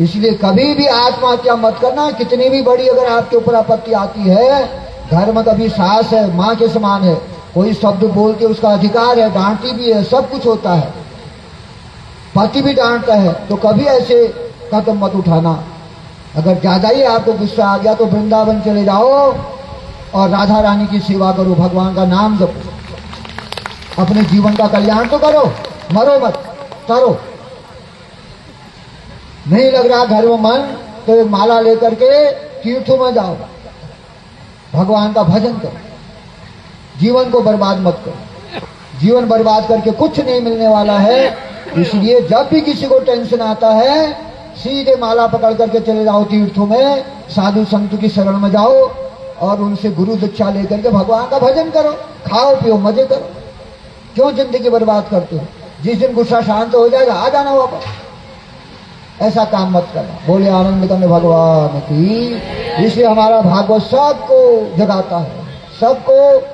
इसलिए कभी भी आत्महत्या मत करना। कितनी भी बड़ी अगर आपके ऊपर आपत्ति आती है, घर में कभी सास है, माँ के समान है, कोई शब्द बोलते उसका अधिकार है, डांटती भी है, सब कुछ होता है, पति भी डांटता है, तो कभी ऐसे कदम मत उठाना। अगर ज्यादा ही आपको गुस्सा आ गया तो वृंदावन चले जाओ और राधा रानी की सेवा करो, भगवान का नाम जपो, अपने जीवन का कल्याण तो करो, मरो मत, तरो। नहीं लग रहा घर में मन, तो एक माला लेकर के तीर्थों में जाओ, भगवान का भजन करो, जीवन को बर्बाद मत करो। जीवन बर्बाद करके कुछ नहीं मिलने वाला है। इसलिए जब भी किसी को टेंशन आता है, सीधे माला पकड़ करके चले जाओ तीर्थों में, साधु संत की शरण में जाओ और उनसे गुरु दीक्षा लेकर के भगवान का भजन करो, खाओ पियो मजे करो। क्यों जिंदगी बर्बाद करते हो? जिस दिन गुस्सा शांत हो जाएगा आ जाना वापस। ऐसा काम मत करना। बोले आनंद कंद भगवान की। इसलिए हमारा भागवत सबको जगाता है, सबको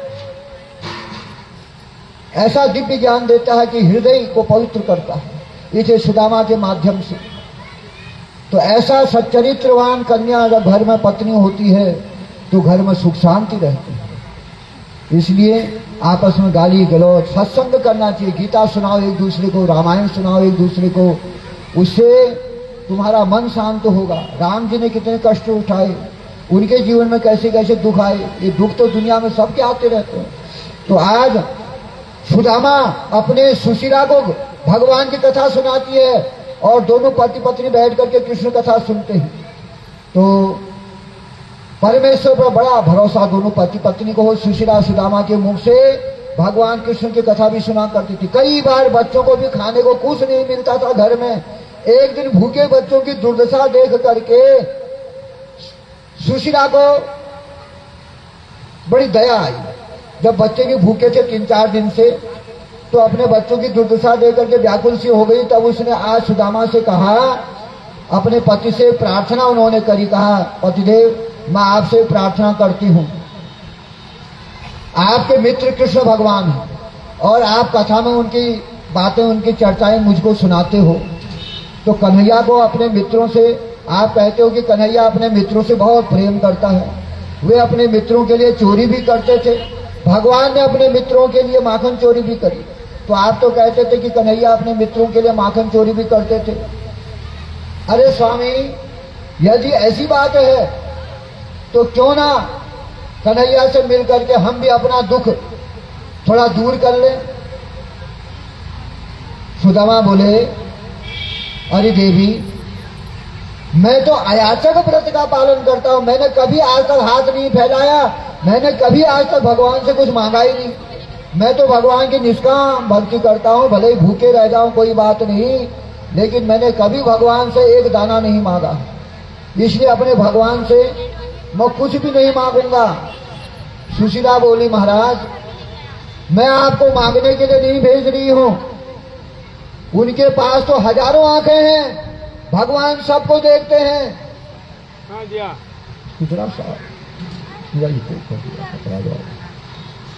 ऐसा दिव्य ज्ञान देता है कि हृदय को पवित्र करता है, इसे सुदामा के माध्यम से। तो ऐसा सच्चरित्रवान कन्या जब घर में पत्नी होती है तो घर में सुख शांति रहती है। इसलिए आपस में गाली गलौज, सत्संग करना चाहिए। गीता सुनाओ एक दूसरे को, रामायण सुनाओ एक दूसरे को, उससे तुम्हारा मन शांत होगा। राम जी ने कितने कष्ट उठाए, उनके जीवन में कैसे कैसे दुख आए। ये दुख तो दुनिया में सबके आते रहते हैं। तो आज सुदामा अपने सुशीला को भगवान की कथा सुनाती है और दोनों पति पत्नी बैठ करके कृष्ण कथा सुनते हैं। तो परमेश्वर पर बड़ा भरोसा दोनों पति पत्नी को हो। सुशीला सुदामा के मुंह से भगवान कृष्ण की कथा भी सुना करती थी। कई बार बच्चों को भी खाने को कुछ नहीं मिलता था घर में। एक दिन भूखे बच्चों की दुर्दशा देख करके सुशीला को बड़ी दया आई। जब बच्चे के भूखे थे 3-4 दिन से, तो अपने बच्चों की दुर्दशा देख करके व्याकुल सी हो गई। तब उसने आज सुदामा से कहा, अपने पति से प्रार्थना उन्होंने करी। कहा, पतिदेव मैं आपसे प्रार्थना करती हूं, आपके मित्र कृष्ण भगवान हैं और आप कथा में उनकी बातें उनकी चर्चाएं मुझको सुनाते हो। तो कन्हैया को अपने मित्रों से, आप कहते हो कि कन्हैया अपने मित्रों से बहुत प्रेम करता है। वे अपने मित्रों के लिए चोरी भी करते थे। भगवान ने अपने मित्रों के लिए माखन चोरी भी करी। तो आप तो कहते थे कि कन्हैया अपने मित्रों के लिए माखन चोरी भी करते थे। अरे स्वामी, यदि ऐसी बात है तो क्यों ना कन्हैया से मिल करके हम भी अपना दुख थोड़ा दूर कर लें। सुदामा बोले, अरे देवी, मैं तो अयाचक व्रत का पालन करता हूं। मैंने कभी आज तक हाथ नहीं फैलाया, मैंने कभी आज तक भगवान से कुछ मांगा ही नहीं। मैं तो भगवान की निष्काम भक्ति करता हूं, भले ही भूखे रह जाऊं कोई बात नहीं, लेकिन मैंने कभी भगवान से एक दाना नहीं मांगा। इसलिए अपने भगवान से मैं कुछ भी नहीं मांगूंगा। सुशीला बोली, महाराज मैं आपको मांगने के लिए नहीं भेज रही हूं। उनके पास तो हजारों आंखें हैं, भगवान सबको देखते हैं। हाँ दिया।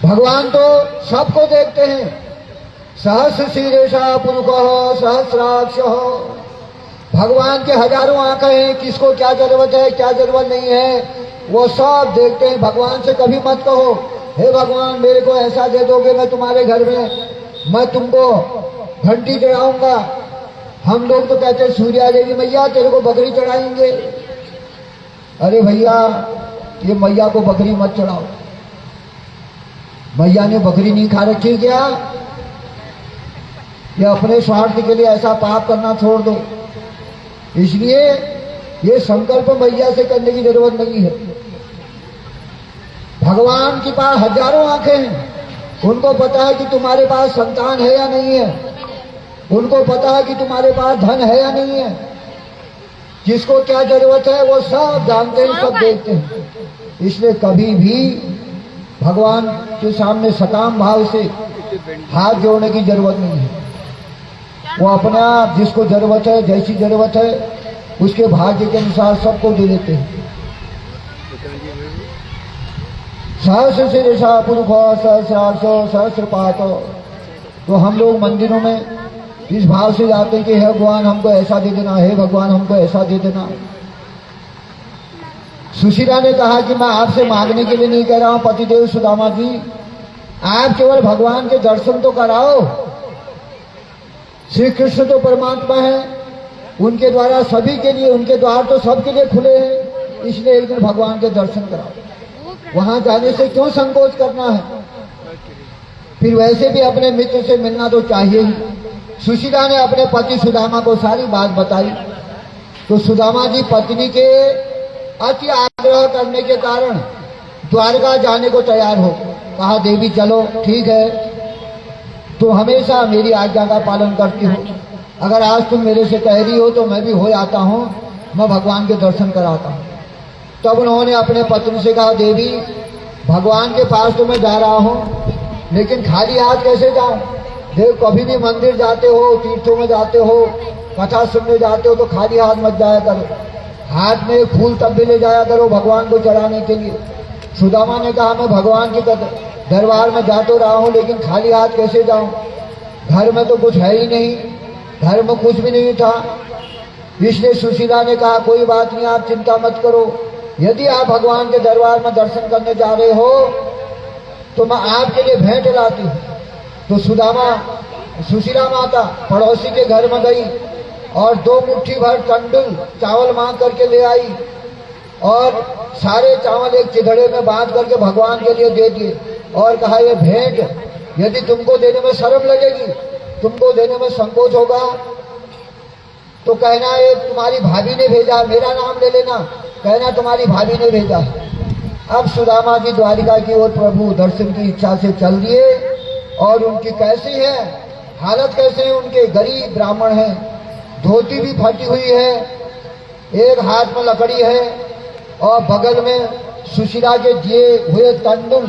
भगवान तो सबको देखते हैं। सहस्र शीर्षा पुरुष सहस्राक्ष। भगवान के हजारों आंखें हैं, किसको क्या जरूरत है क्या जरूरत नहीं है वो सब देखते हैं। भगवान से कभी मत कहो, हे भगवान मेरे को ऐसा दे दोगे मैं तुम्हारे घर में मैं तुमको घंटी चढ़ाऊंगा। हम लोग तो कहते हैं सूर्या देवी मैया तेरे को बकरी चढ़ाएंगे। अरे भैया, ये मैया को बकरी मत चढ़ाओ। मैया ने बकरी नहीं खा रखी क्या? ये अपने स्वार्थ के लिए ऐसा पाप करना छोड़ दो। इसलिए ये संकल्प मैया से करने की जरूरत नहीं है। भगवान के पास हजारों आंखें हैं, उनको पता है कि तुम्हारे पास संतान है या नहीं है, उनको पता है कि तुम्हारे पास धन है या नहीं है, जिसको क्या जरूरत है वो सब जानते हैं, सब देखते हैं। इसलिए कभी भी भगवान के सामने सकाम भाव से हाथ जोड़ने की जरूरत नहीं है। वो अपने आप जिसको जरूरत है, जैसी जरूरत है, उसके भाग्य के अनुसार सबको दे देते हैं। सहस्र शीर्षा पुरुष सहस्राक्ष सहस्रपात। तो हम लोग मंदिरों में इस भाव से जाते हैं कि हे भगवान हमको ऐसा दे देना, हे भगवान हमको ऐसा दे देना। सुशीला ने कहा कि मैं आपसे मांगने के लिए नहीं कह रहा हूं पतिदेव सुदामा जी, आप केवल भगवान के दर्शन तो कराओ। श्री कृष्ण तो परमात्मा है, उनके द्वारा सभी के लिए, उनके द्वार तो सबके लिए खुले हैं। इसलिए एक दिन भगवान के दर्शन कराओ। वहां जाने से क्यों संकोच करना है? फिर वैसे भी अपने मित्र से मिलना तो चाहिए ही। सुशीला ने अपने पति सुदामा को सारी बात बताई। तो सुदामा जी पत्नी के अति आग्रह करने के कारण द्वारका जाने को तैयार हो। कहा, देवी चलो ठीक है, तुम हमेशा मेरी आज्ञा का पालन करती हो। अगर आज तुम मेरे से कह रही हो तो मैं भी हो आता हूँ, मैं भगवान के दर्शन कराता हूँ। तब उन्होंने अपने पत्नी से कहा, देवी भगवान के पास तो मैं जा रहा हूँ, लेकिन खाली हाथ कैसे जाऊं? देव कभी भी मंदिर जाते हो, तीर्थों में जाते हो, कथा सुनने जाते हो तो खाली हाथ मत जाया करो। हाथ में एक फूल तब भी ले जाया करो भगवान को चढ़ाने के लिए। सुदामा ने कहा, मैं भगवान के दरबार में जा तो रहा हूँ, लेकिन खाली हाथ कैसे जाऊं? घर में तो कुछ है ही नहीं, घर में कुछ भी नहीं था। इसलिए सुशीला ने कहा, कोई बात नहीं, आप चिंता मत करो। यदि आप भगवान के दरबार में दर्शन करने जा रहे हो तो मैं आपके लिए भेंट लाती हूँ। तो सुशीला माता पड़ोसी के घर में गई और 2 मुट्ठी भर तंडुल चावल मांग करके ले आई और सारे चावल एक चिधड़े में बांध करके भगवान के लिए दे दिए और कहा, ये भेंट यदि तुमको देने में शर्म लगेगी तुमको देने में संकोच होगा तो कहना है तुम्हारी भाभी ने भेजा, मेरा नाम ले लेना, कहना तुम्हारी भाभी ने भेजा। अब सुदामा जी द्वारिका की ओर प्रभु दर्शन की इच्छा से चल दिए और उनकी कैसी है हालत, कैसे है उनके, गरीब ब्राह्मण हैं, धोती भी फटी हुई है, एक हाथ में लकड़ी है और बगल में सुशीला के दिए हुए तंडुल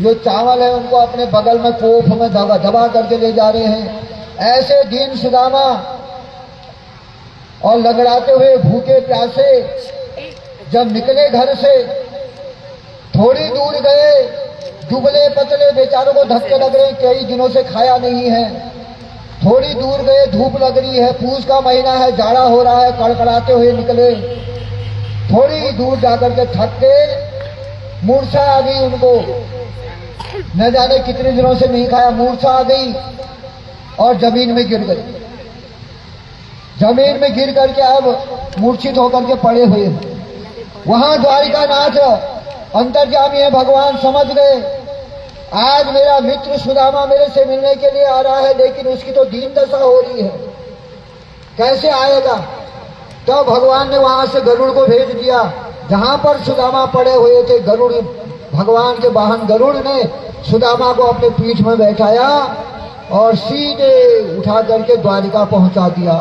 जो चावल है उनको अपने बगल में कोफ में दबा करके ले जा रहे हैं। ऐसे दीन सुदामा और लगड़ाते हुए भूखे प्यासे जब निकले घर से, थोड़ी दूर गए, दुबले पतले बेचारों को धक्के लग रहे हैं, कई दिनों से खाया नहीं है। थोड़ी दूर गए, धूप लग रही है, पूस का महीना है, जाड़ा हो रहा है, कड़कड़ाते हुए निकले। थोड़ी दूर जाकर के थक के मूर्छा आ गई उनको, न जाने कितने दिनों से नहीं खाया, मूर्छा आ गई और जमीन में गिर गई। जमीन में गिर करके अब मूर्छित होकर के पड़े हुए। वहां द्वारिका नाथ अंतर्यामी है, भगवान समझ गए आज मेरा मित्र सुदामा मेरे से मिलने के लिए आ रहा है, लेकिन उसकी तो दीन दशा हो रही है, कैसे आएगा। तो भगवान ने वहां से गरुड़ को भेज दिया, जहां पर सुदामा पड़े हुए थे गरुड़, भगवान के वाहन गरुड़ ने सुदामा को अपने पीठ में बैठाया और सीधे उठा करके द्वारिका पहुंचा दिया।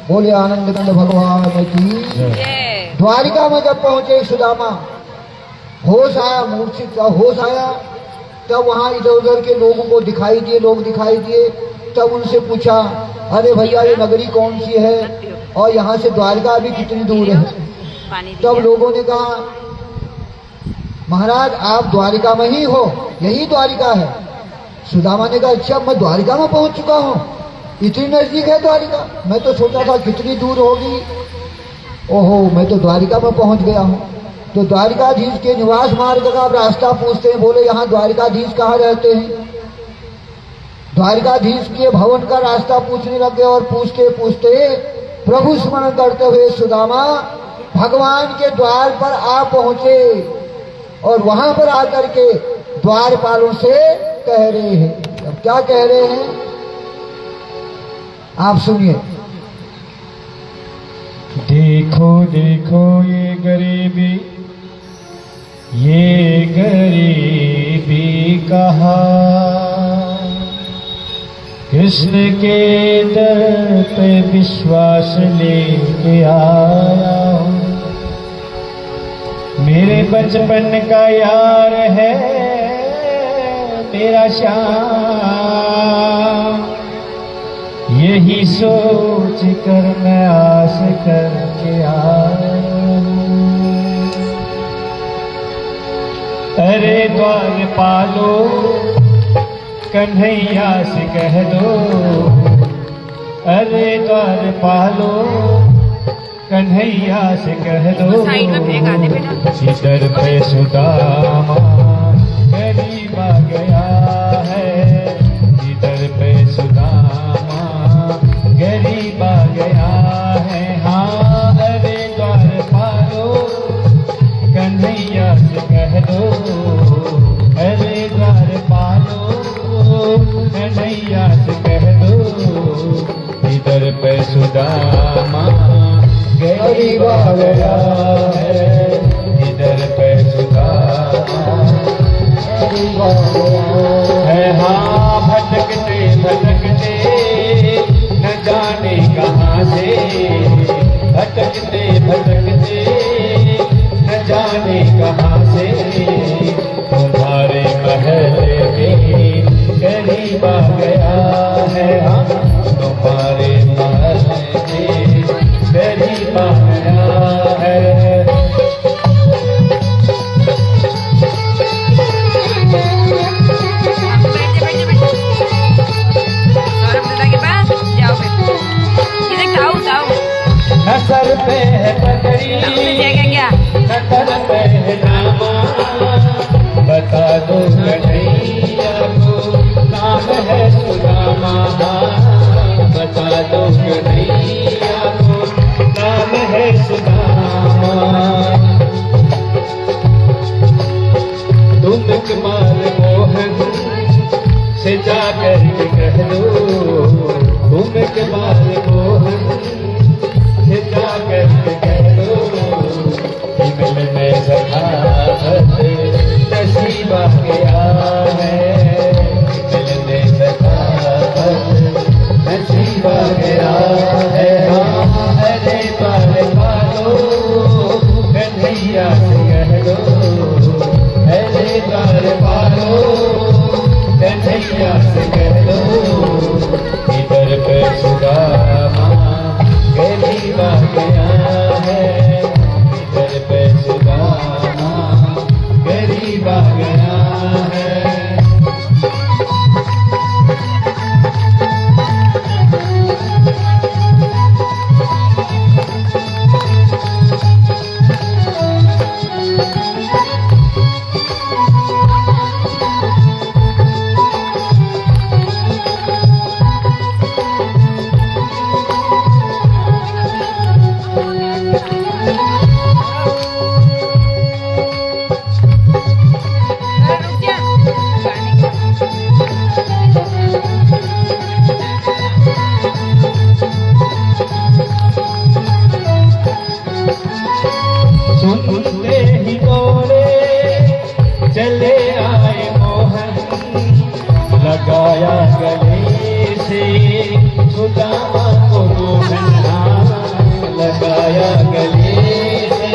बोले आनंद कंद भगवान की। द्वारिका में जब पहुंचे सुदामा, होश आया, मूर्छित का होश आया, तब वहां इधर उधर के लोगों को दिखाई दिए, लोग दिखाई दिए। तब उनसे पूछा, अरे भैया ये नगरी कौन सी है और यहाँ से द्वारिका भी कितनी दूर है। तब लोगों ने कहा, महाराज आप द्वारिका में ही हो, यही द्वारिका है। सुदामा ने कहा, अच्छा मैं द्वारिका में पहुंच चुका हूँ, इतनी नजदीक है द्वारिका, मैं तो सोचा था कितनी दूर होगी। ओहो, मैं तो द्वारिका में पहुंच गया हूँ। तो द्वारिकाधीश के निवास मार्ग का रास्ता पूछते हैं, बोले यहाँ द्वारिकाधीश कहाँ रहते हैं। द्वारिकाधीश के भवन का रास्ता पूछने लगे और पूछते पूछते प्रभु स्मरण करते हुए सुदामा भगवान के द्वार पर आ पहुंचे और वहां पर आकर के द्वारपालों से कह रहे हैं। अब क्या कह रहे हैं आप सुनिए। देखो देखो ये गरीबी कहा, कृष्ण के दर पे विश्वास लेके आया हूँ। मेरे बचपन का यार है मेरा श्याम, यही सोच कर मैं आस करके आया। अरे द्वारपालो कन्हैया से कह दो, अरे द्वारपालो कन्हैया से कह दो, इधर पे सुदामा गरीब आ गया है, इधर पे सुदामा गरीब आ गया है। हाँ अरे द्वारपालो कन्हैया से कह दो, अरे द्वारपालो कन्हैया से कह दो, इधर पे सुदामा गरीब आ गया है, इधर पे सुदामा कन्हैया से कह दो ऐसे द्वारपालो कन्हैया से कह दो इधर पे सुदामा गरीब आ गया है इधर पे सुदामा गरीब आ गया है। सुनते ही बोले चले आए मोहन लगाया गले से सुदामा को मोहन लगाया गले से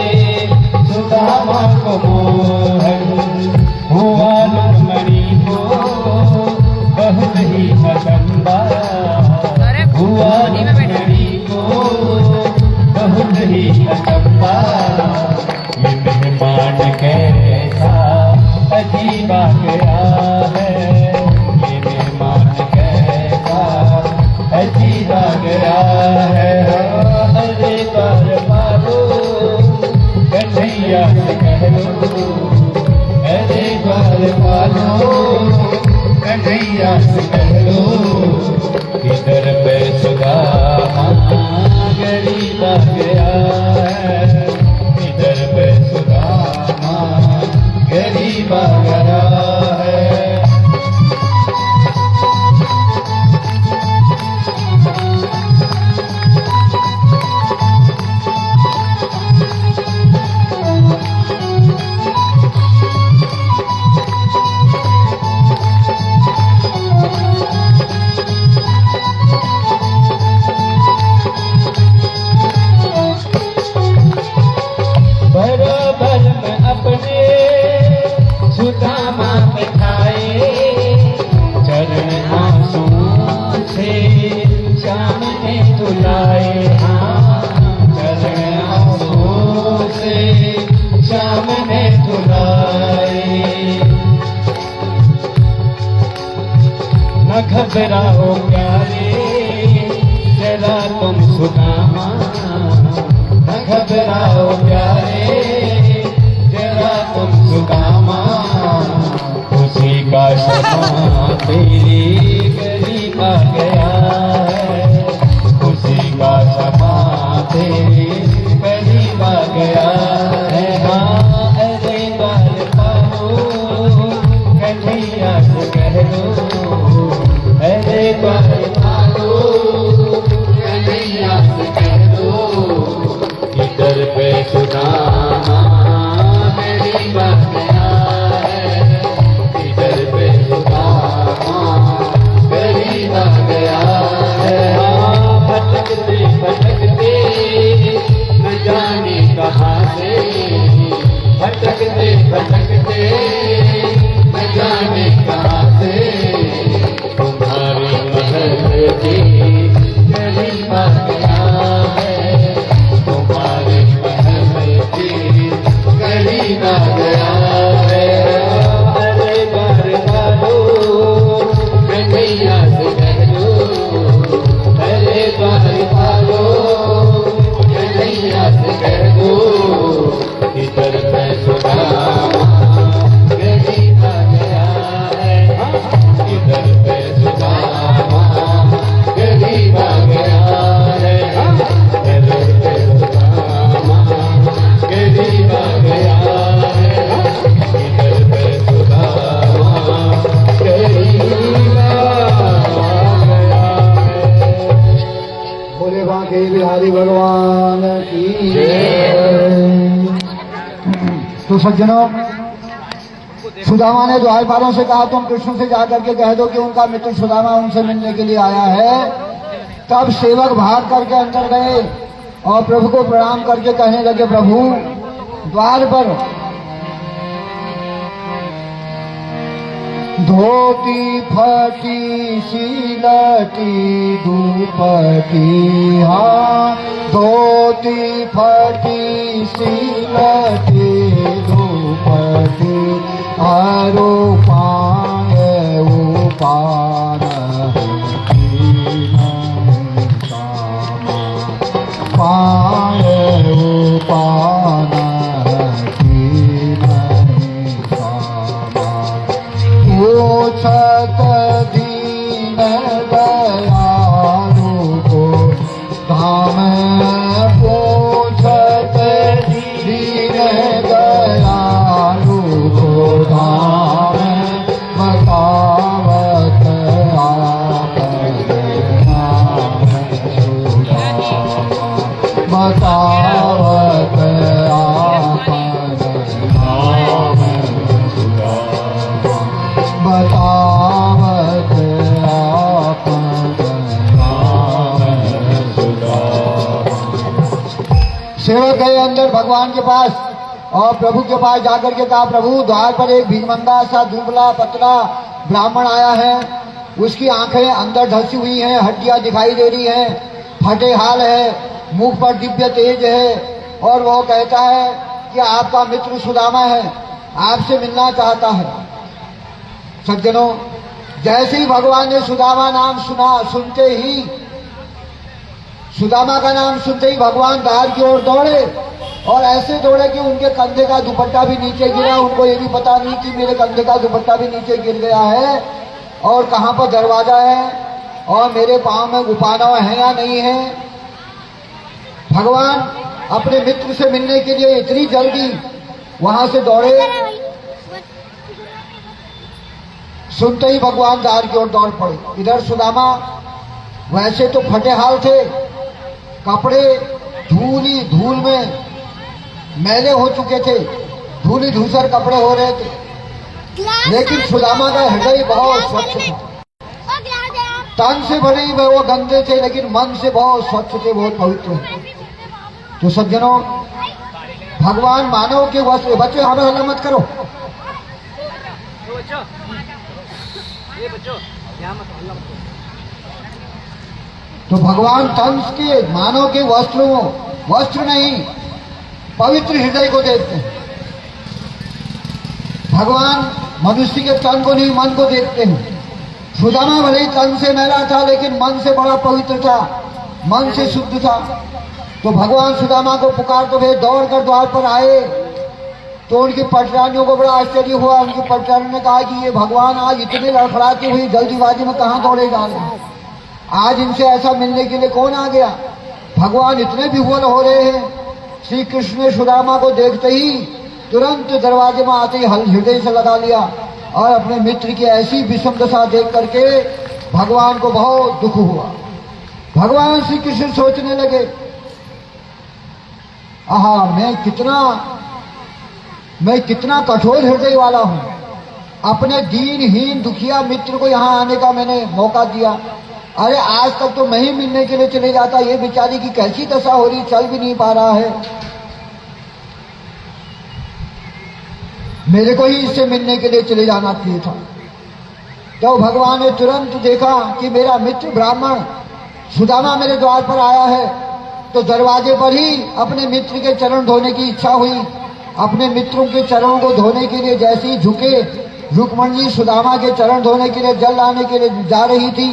सुदामा को मोहन हुआ लक्ष्मणी को बहुत ही अचंबा हुआ लक्ष्मणी को बहुत ही अचंबा ये मेहमान कैसा अजीब आ गया है ये मेहमान कैसा अजीब आ गया है। अरे द्वारपालो कन्हैया से कह दो अरे द्वारपालो कन्हैया से कह दो इधर पे सुदामा गरीब आ गया है इधर पे सुदामा गरीब आ गया है। बराबर में अपने सुदामा बिठाए चरण आंसू से श्याम ने तुलाए हाँ चरण आंसू से श्याम ने तुलाए। न घबराओ प्यारे जरा तुम सुदामा न घबराओ प्यारे जरा तुम सुदामा खुशी का समा तेरी गरीब आ गया है खुशी का समा तेरी गरीब आ गया है। हाँ अरे द्वारपालो कन्हैया से कह दो अरे द्वारपालो कन्हैया से कह दो इधर पे सुदामा गरीब आ गया है इधर पे सुदामा गरीब आ गया है। हाँ भटकते भटकते न जाने कहाँ से भटकते भटकते न जाने कहाँ से तुम्हारे महल की गरीब आ गया है तुम्हारे महल की गरीब आ गया है। अरे द्वारपालो कन्हैया से कह दो अरे द्वारपालो कन्हैया से कह दो इधर पे सुदामा गरीब आ गया है इधर पे सुदामा गरीब आ गया है इधर पे सुदामा गरीब आ गया है इधर पे सुदामा गरीब आ गया है। बोले बांके बिहारी भगवान की तो सज्जनों सुदामा ने द्वारपालों से कहा तुम कृष्ण से जाकर के कह दो कि उनका मित्र सुदामा उनसे मिलने के लिए आया है। तब सेवक भाग करके अंदर गए और प्रभु को प्रणाम करके कहने लगे प्रभु द्वार पर धोती फटी सिलटी दुपटी, हाँ धोती फटी सिलटी दुपटी, आरो पाए उपान पाए उपान पूछत दीन दयालु को धाम, पूछत दीन दयालु को धाम, बतावत आप नाम सुदामा, बतावत आप नाम बतावत आप सेवक गए अंदर भगवान के पास और प्रभु के पास जाकर के कहा, प्रभु द्वार पर एक भिखमंगा सा दुबला पतला ब्राह्मण आया है, उसकी आंखें अंदर धंसी हुई हैं, हड्डियां दिखाई दे रही हैं, फटे हाल है, मुख पर दिव्य तेज है, और वो कहता है कि आपका मित्र सुदामा है, आपसे मिलना चाहता है। सज्जनों, जैसे ही भगवान ने सुदामा नाम सुना, सुनते ही सुदामा का नाम सुनते ही भगवान द्वार की ओर दौड़े, और ऐसे दौड़े कि उनके कंधे का दुपट्टा भी नीचे गिरा। उनको ये भी पता नहीं कि मेरे कंधे का दुपट्टा भी नीचे गिर गया है और कहाँ पर दरवाजा है और मेरे पांव में गुफाना है या नहीं है। भगवान अपने मित्र से मिलने के लिए इतनी जल्दी वहां से दौड़े, सुनते ही भगवान द्वार की ओर दौड़ पड़े। इधर सुदामा वैसे तो फटे हाल थे, कपड़े धूल में मैले हो चुके थे, धूली धूसर कपड़े हो रहे थे, लेकिन सुदामा का हृदय बहुत स्वच्छ था। तन से भले ही वो गंदे थे, लेकिन मन से बहुत स्वच्छ थे, बहुत पवित्र थे। तो सज्जनों, भगवान मानव के वस्त्र, बच्चे हमें हल्ला मत करो, तो भगवान तंस के मानव के वस्त्र नहीं, पवित्र हृदय को देखते हैं। भगवान मनुष्य के तन को नहीं, मन को देखते हैं। सुदामा भले ही तन से मैला था, लेकिन मन से बड़ा पवित्र था, मन से शुद्ध था। तो भगवान सुदामा को पुकार तो वे दौड़ कर द्वार पर आए। तो उनकी पटरानियों को बड़ा आश्चर्य हुआ। उनकी पटरानियों ने कहा कि ये भगवान आज इतने लड़खड़ाती हुई जल्दीबाजी में कहाँ दौड़े जा रहे हैं, आज इनसे ऐसा मिलने के लिए कौन आ गया। भगवान इतने विह्वल हो रहे हैं। श्री कृष्ण ने सुदामा को देखते ही तुरंत दरवाजे में आते ही हृदय से लगा लिया, और अपने मित्र की ऐसी विषम दशा देख करके भगवान को बहुत दुख हुआ। भगवान श्री कृष्ण सोचने लगे, आहा, मैं कितना कठोर हृदय वाला हूं। अपने दीनहीन दुखिया मित्र को यहां आने का मैंने मौका दिया। अरे आज तक तो मैं ही मिलने के लिए चले जाता, ये बेचारी की कैसी दशा हो रही, चल भी नहीं पा रहा है। मेरे को ही इससे मिलने के लिए चले जाना चाहिए था। तो भगवान ने तुरंत देखा कि मेरा मित्र ब्राह्मण सुदामा मेरे द्वार पर आया है, तो दरवाजे पर ही अपने मित्र के चरण धोने की इच्छा हुई। अपने मित्रों के चरणों को धोने के लिए जैसे ही झुके, रुक्मणी जी सुदामा के चरण धोने के लिए जल लाने के लिए जा रही थी,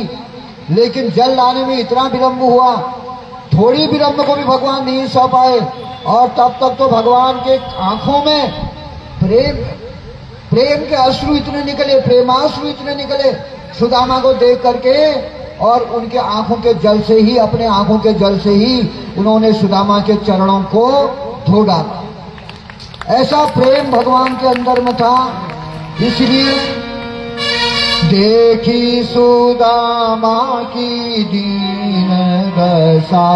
लेकिन जल लाने में इतना विलंब हुआ, थोड़ी विलंब को भी भगवान नहीं सह पाए। और तब तक तो भगवान के आंखों में प्रेम के अश्रु इतने निकले, प्रेमाश्रु इतने निकले सुदामा को देख करके, और उनके आंखों के जल से ही, अपने आंखों के जल से ही उन्होंने सुदामा के चरणों को धो डाला। ऐसा प्रेम भगवान के अंदर में था। इसलिए देखी सुदामा की दीन दशा,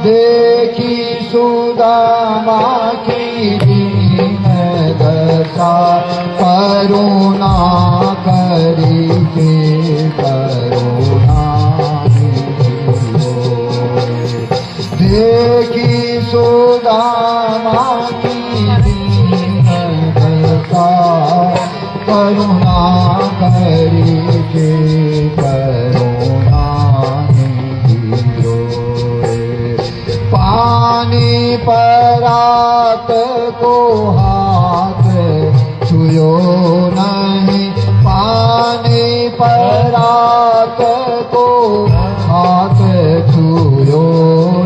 देखी सुदामा की दीन दशा, करुणा करी के करुणा देखी सुदामा करुणा करी के करुणा निधियो पानी परात को हाथ छुयो नहीं पानी परात को हाथ छुयो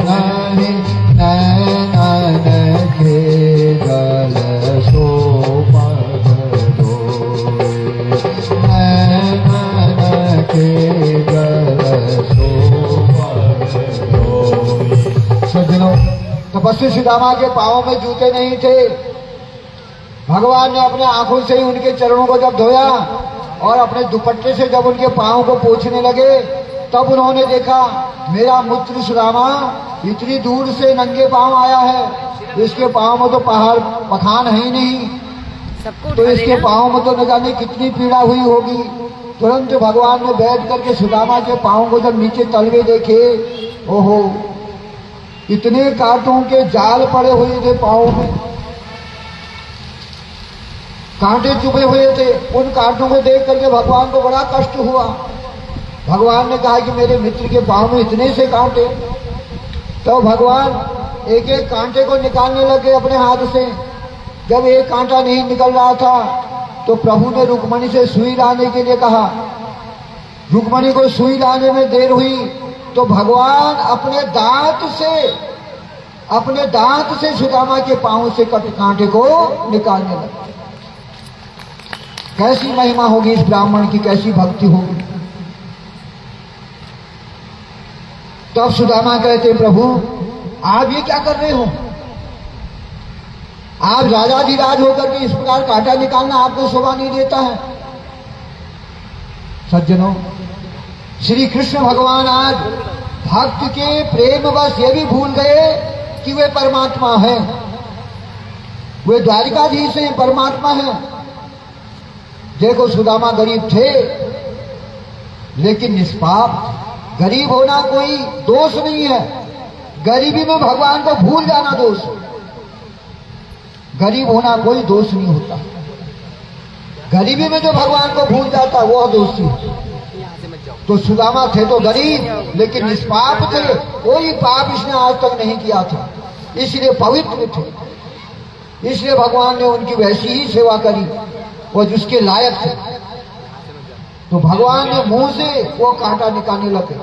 नहीं नैनन के जल सो सज्जनों, तपस्वी सुदामा के पांवों में जूते नहीं थे। भगवान ने अपने आंखों से ही उनके चरणों को जब धोया और अपने दुपट्टे से जब उनके पांवों को पोंछने लगे, तब उन्होंने देखा मेरा मित्र सुदामा इतनी दूर से नंगे पांव आया है, इसके पांव में तो पहाड़ पखान है ही नहीं, तो इसके पांव में तो न जाने कितनी पीड़ा हुई होगी। तुरंत भगवान ने बैठ करके सुदामा के पांव को जब नीचे तलवे देखे, ओहो, इतने कांटों के जाल पड़े हुए थे पांव में, कांटे चुभे हुए थे। उन कांटों को देख करके भगवान को बड़ा कष्ट हुआ। भगवान ने कहा कि मेरे मित्र के पांव में इतने से कांटे। तो भगवान एक एक कांटे को निकालने लगे अपने हाथ से। जब एक कांटा नहीं निकल रहा था तो प्रभु ने रुक्मणी से सुई लाने के लिए कहा। रुक्मणी को सुई लाने में देर हुई तो भगवान अपने दांत से सुदामा के पांव से कटे कांटे को निकालने लगे। कैसी महिमा होगी इस ब्राह्मण की, कैसी भक्ति होगी। तब सुदामा कहते, प्रभु आप ये क्या कर रहे हो? आप राजाधिराज होकर के इस प्रकार कांटा निकालना आपको शोभा नहीं देता है। सज्जनों, श्री कृष्ण भगवान आज भक्त के प्रेम बस ये भी भूल गए कि वे परमात्मा हैं, वे द्वारिकाधीश हैं, परमात्मा हैं। देखो सुदामा गरीब थे लेकिन निष्पाप। गरीब होना कोई दोष नहीं है, गरीबी में भगवान को भूल जाना दोष। गरीब होना कोई दोष नहीं होता, गरीबी में जो भगवान को भूल जाता वह दोषी। तो सुदामा थे तो गरीब लेकिन निष्पाप थे, कोई पाप इसने आज तक नहीं किया था, इसलिए पवित्र थे। इसलिए भगवान ने उनकी वैसी ही सेवा करी और जिसके लायक थे। तो भगवान ने मुंह से वो कांटा निकालने लगे।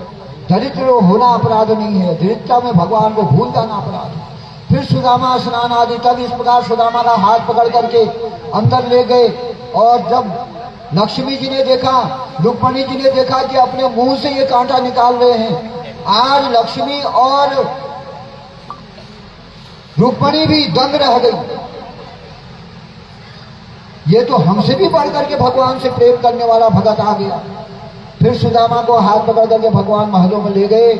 दरिद्र होना अपराध नहीं है, दरिद्रता में भगवान को भूल जाना अपराध है। फिर सुदामा स्नान आदि, तब इस प्रकार सुदामा का हाथ पकड़ करके अंदर ले गए। और जब लक्ष्मी जी ने देखा, रुक्मणी जी ने देखा कि अपने मुंह से ये कांटा निकाल रहे हैं, आज लक्ष्मी और रुक्मणी भी दंग रह गई। ये तो हमसे भी बढ़ करके भगवान से प्रेम करने वाला भगत आ गया। फिर सुदामा को हाथ पकड़ करके भगवान महलों में ले गए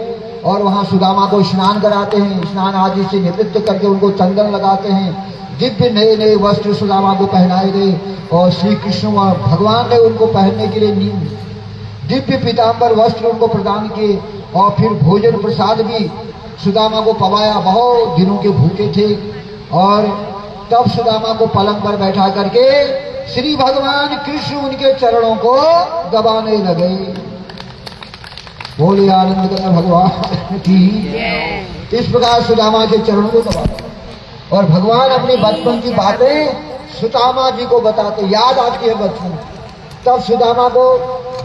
और वहां सुदामा को स्नान कराते हैं। स्नान आदि से निवृत्त करके उनको चंदन लगाते हैं। दिव्य नए नए वस्त्र सुदामा को पहनाए गए और श्री कृष्ण भगवान ने उनको पहनने के लिए दिव्य पीताम्बर वस्त्र उनको प्रदान किए। और फिर भोजन प्रसाद भी सुदामा को पवाया। बहुत दिनों के भूखे थे और तब सुदामा को पलंग पर बैठा करके श्री भगवान कृष्ण उनके चरणों को दबाने लगे। बोले आनंद कर भगवान की। इस प्रकार सुदामा के चरणों को दबाते और भगवान अपने बचपन की बातें सुदामा जी को बताते। याद आती है बचपन, तब सुदामा को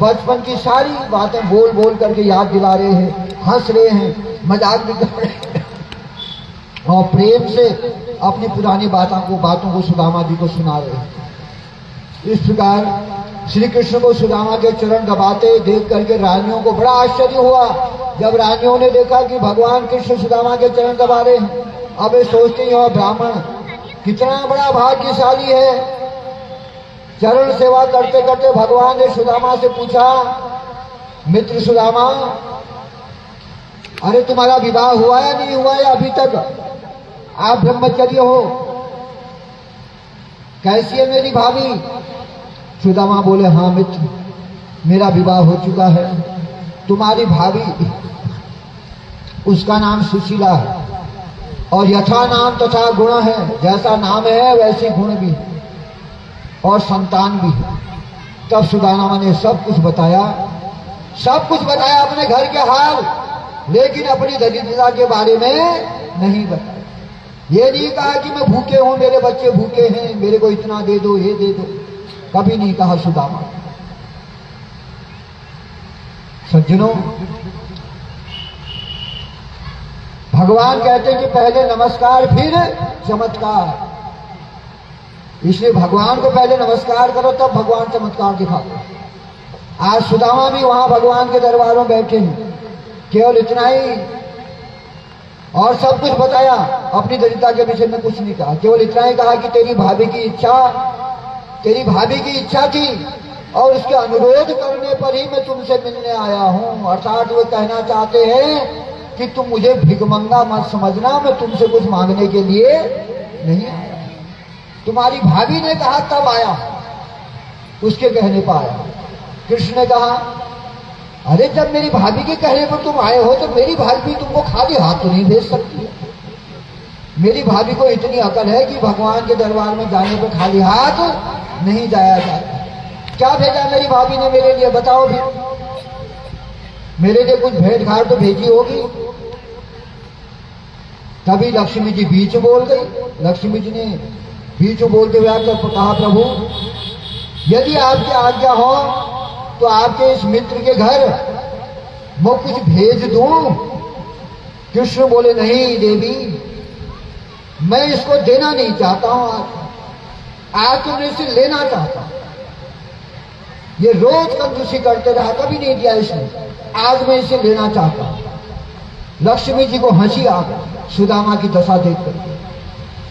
बचपन की सारी बातें बोल बोल करके याद दिला रहे हैं, हंस रहे हैं, मजाक भी कर रहे हैं और प्रेम से अपनी पुरानी बातों को सुदामा जी को सुना रहे हैं। इस प्रकार श्री कृष्ण को सुदामा के चरण दबाते देख करके रानियों को बड़ा आश्चर्य हुआ। जब रानियों ने देखा कि भगवान कृष्ण सुदामा के चरण दबा रहे हैं, अब ये सोचते हैं और ब्राह्मण कितना बड़ा भाग्यशाली है। चरण सेवा करते करते भगवान ने सुदामा से पूछा, मित्र सुदामा, अरे तुम्हारा विवाह हुआ या नहीं हुआ या अभी तक आप ब्रह्मचर्य हो? कैसी है मेरी भाभी? सुदामा बोले, हाँ मित्र, मेरा विवाह हो चुका है। तुम्हारी भाभी, उसका नाम सुशीला है, और यथा नाम तथा गुण है, जैसा नाम है वैसे गुण भी है और संतान भी है। तब सुदामा ने सब कुछ बताया अपने घर के हाल, लेकिन अपनी दरिद्रता के बारे में नहीं बताया। ये नहीं कहा कि मैं भूखे हूं, मेरे बच्चे भूखे हैं, मेरे को इतना दे दो, ये दे दो, कभी नहीं कहा सुदामा। सज्जनों, भगवान कहते हैं कि पहले नमस्कार फिर चमत्कार। इसलिए भगवान को पहले नमस्कार करो, तब भगवान चमत्कार दिखाते। आज सुदामा भी वहां भगवान के दरबारों में बैठे हैं, केवल इतना ही, और सब कुछ बताया, अपनी दरिद्रता के विषय में कुछ नहीं कहा, केवल इतना ही कहा कि तेरी भाभी की इच्छा थी और उसके अनुरोध करने पर ही मैं तुमसे मिलने आया हूं। अर्थात वो कहना चाहते हैं कि तुम मुझे भिखमंगा मत समझना, मैं तुमसे कुछ मांगने के लिए नहीं आया, तुम्हारी भाभी ने कहा तब आया, उसके कहने पर आया। कृष्ण ने कहा, अरे जब मेरी भाभी के कहने पर तुम आए हो तो मेरी भाभी तुमको खाली हाथ तो नहीं भेज सकती। मेरी भाभी को इतनी अकल है कि भगवान के दरबार में जाने पर खाली हाथ नहीं जाया जाता। क्या भेजा मेरी भाभी ने मेरे लिए, बताओ भी, मेरे लिए कुछ भेंट घाट तो भेजी होगी। तभी लक्ष्मी जी बीच बोल गई। लक्ष्मी जी ने बीच बोलते हुए आकर कहा, प्रभु यदि आपकी आज्ञा हो तो आपके इस मित्र के घर मैं कुछ भेज दूं। कृष्ण बोले, नहीं देवी, मैं इसको देना नहीं चाहता हूं, आज तो मैं इसे लेना चाहता हूं। ये रोज कंजूसी करते रहा, कभी नहीं दिया इसने, आज मैं इसे लेना चाहता हूं। लक्ष्मी जी को हंसी आ गई सुदामा की दशा देखकर,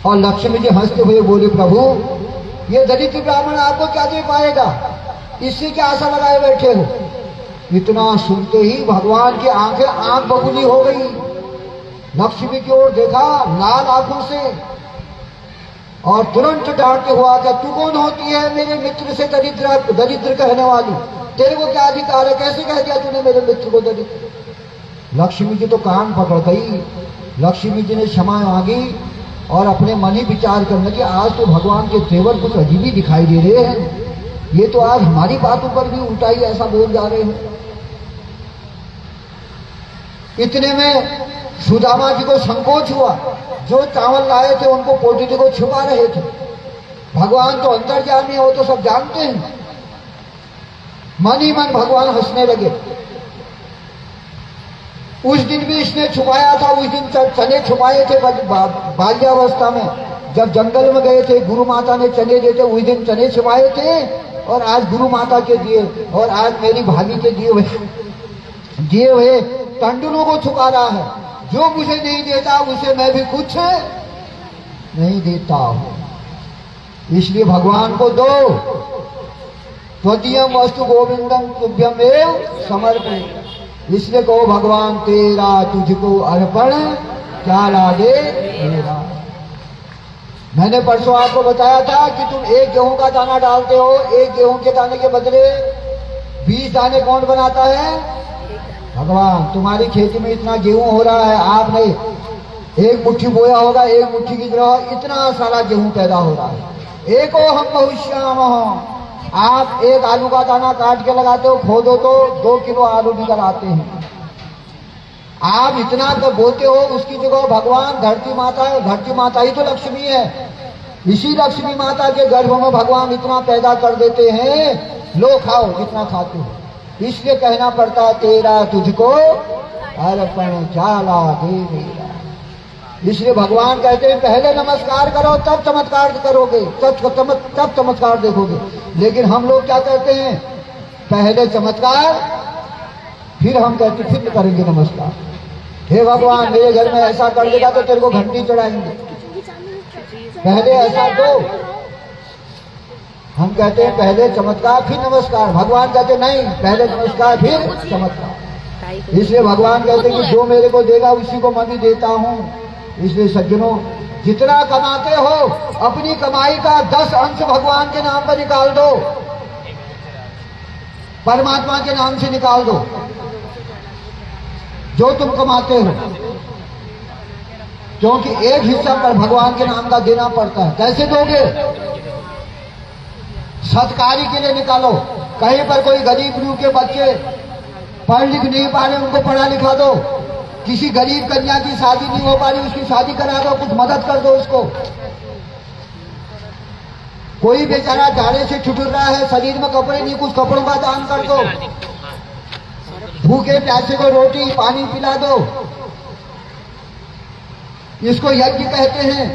और लक्ष्मी जी हंसते हुए बोले, प्रभु ये दरिद्र ब्राह्मण आपको क्या दे पाएगा, इससे क्या आशा लगाए बैठे हो। इतना सुनते ही भगवान की आंख बबूली हो गई। लक्ष्मी की ओर देखा लाल आंखों से, और तुरंत डांटते हुआ कि तू कौन होती है मेरे मित्र से दरिद्र कहने वाली, तेरे को क्या अधिकार है, कैसे कह दिया तूने मेरे मित्र को दरिद्र। लक्ष्मी जी तो कान पकड़ गई। लक्ष्मी जी ने क्षमा मांगी और अपने मन ही विचार करने की, आज तो भगवान के तेवर कुछ अजीब ही दिखाई दे रहे हैं, ये तो आज हमारी बातों पर भी उल्टा ही ऐसा बोल जा रहे हैं। इतने में सुदामा जी को संकोच हुआ, जो चावल लाए थे उनको पोटली को छुपा रहे थे। भगवान तो अंतर्यामी है, वो तो सब जानते हैं। मन ही मन भगवान हंसने लगे। उस दिन भी इसने छुपाया था, उस दिन चने छुपाए थे बाल्यावस्था में, जब जंगल में गए थे गुरु माता ने चने दिए थे, उस दिन चने छुपाए थे, और आज गुरु माता के दिए, और आज मेरी भाभी के दिए हुए टंडनों को छुपा रहा है। जो मुझे नहीं देता उसे मैं भी कुछ नहीं देता हूं। इसलिए भगवान को दो। त्वदीयम वस्तु गोविंदम तुभ्यम एव समर्पण। इसलिए कहो भगवान तेरा तुझको अर्पण, क्या लागे मेरा। मैंने परसों आपको बताया था कि तुम एक गेहूं का दाना डालते हो, एक गेहूं के दाने के बदले 20 दाने कौन बनाता है? भगवान। तुम्हारी खेती में इतना गेहूं हो रहा है, आपने एक मुट्ठी बोया होगा, एक मुट्ठी की तरह इतना सारा गेहूं पैदा हो रहा है। एको हम बहुश्याम, आप एक आलू का दाना काट के लगाते हो, खोदो तो 2 किलो आलू निकल आते हैं। आप इतना तो बोलते हो, उसकी जगह भगवान धरती माता है। धरती माता ही तो लक्ष्मी है। इसी लक्ष्मी माता के गर्भ में भगवान इतना पैदा कर देते हैं, लो खाओ जितना खाते हो। इसलिए कहना पड़ता है तेरा तुझको अर्पण, जाला दे मेरा। इसलिए भगवान कहते हैं पहले नमस्कार करो तब चमत्कार करोगे, तब चमत्कार देखोगे। लेकिन हम लोग क्या कहते हैं, पहले चमत्कार फिर हम कहते फिर करेंगे नमस्कार। हे भगवान मेरे घर में ऐसा कर देगा तो तेरे को घंटी चढ़ाएंगे, पहले ऐसा दो। हम कहते हैं पहले चमत्कार फिर नमस्कार। भगवान कहते नहीं, पहले नमस्कार फिर चमत्कार। इसलिए भगवान कहते हैं कि जो मेरे को देगा उसी को मैं भी देता हूं। इसलिए सज्जनों, जितना कमाते हो अपनी कमाई का 10 अंश भगवान के नाम पर निकाल दो, परमात्मा के नाम से निकाल दो। जो तुम कमाते हो क्योंकि एक हिस्सा पर भगवान के नाम का देना पड़ता है। कैसे दोगे? सत्कारी के लिए निकालो। कहीं पर कोई गरीब लोग के बच्चे पढ़ लिख नहीं पा रहे, उनको पढ़ा लिखा दो। किसी गरीब कन्या की शादी नहीं हो पा रही, उसकी शादी करा दो, कुछ मदद कर दो उसको। कोई बेचारा जाड़े से ठिठुर रहा है, शरीर में कपड़े नहीं, कुछ कपड़ों का दान कर दो। भूखे प्यासे को रोटी पानी पिला दो। इसको यज्ञ कहते हैं।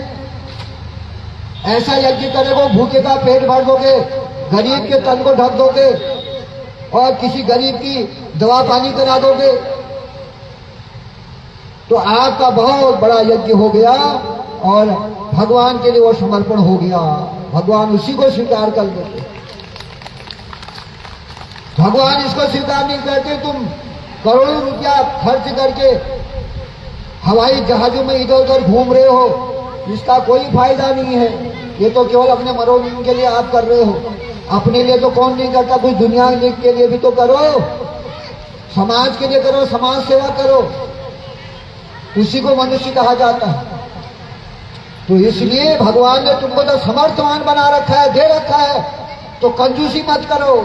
ऐसा यज्ञ करेगो, भूखे का पेट भर दोगे, गरीब के तन को ढक दोगे और किसी गरीब की दवा पानी करा दोगे, तो आपका बहुत बड़ा यज्ञ हो गया और भगवान के लिए वो समर्पण हो गया। भगवान उसी को स्वीकार कर देते। भगवान इसको स्वीकार नहीं करते। तुम करोड़ों रुपया खर्च करके हवाई जहाजों में इधर उधर घूम रहे हो, इसका कोई फायदा नहीं है। ये तो केवल अपने मनोरंजन के लिए आप कर रहे हो। अपने लिए तो कौन नहीं करता, कुछ दुनिया के लिए भी तो करो, समाज के लिए करो, समाज सेवा करो, उसी को मनुष्य कहा जाता है। तो इसलिए भगवान ने तुमको तो समर्थवान बना रखा है, दे रखा है, तो कंजूसी मत करो।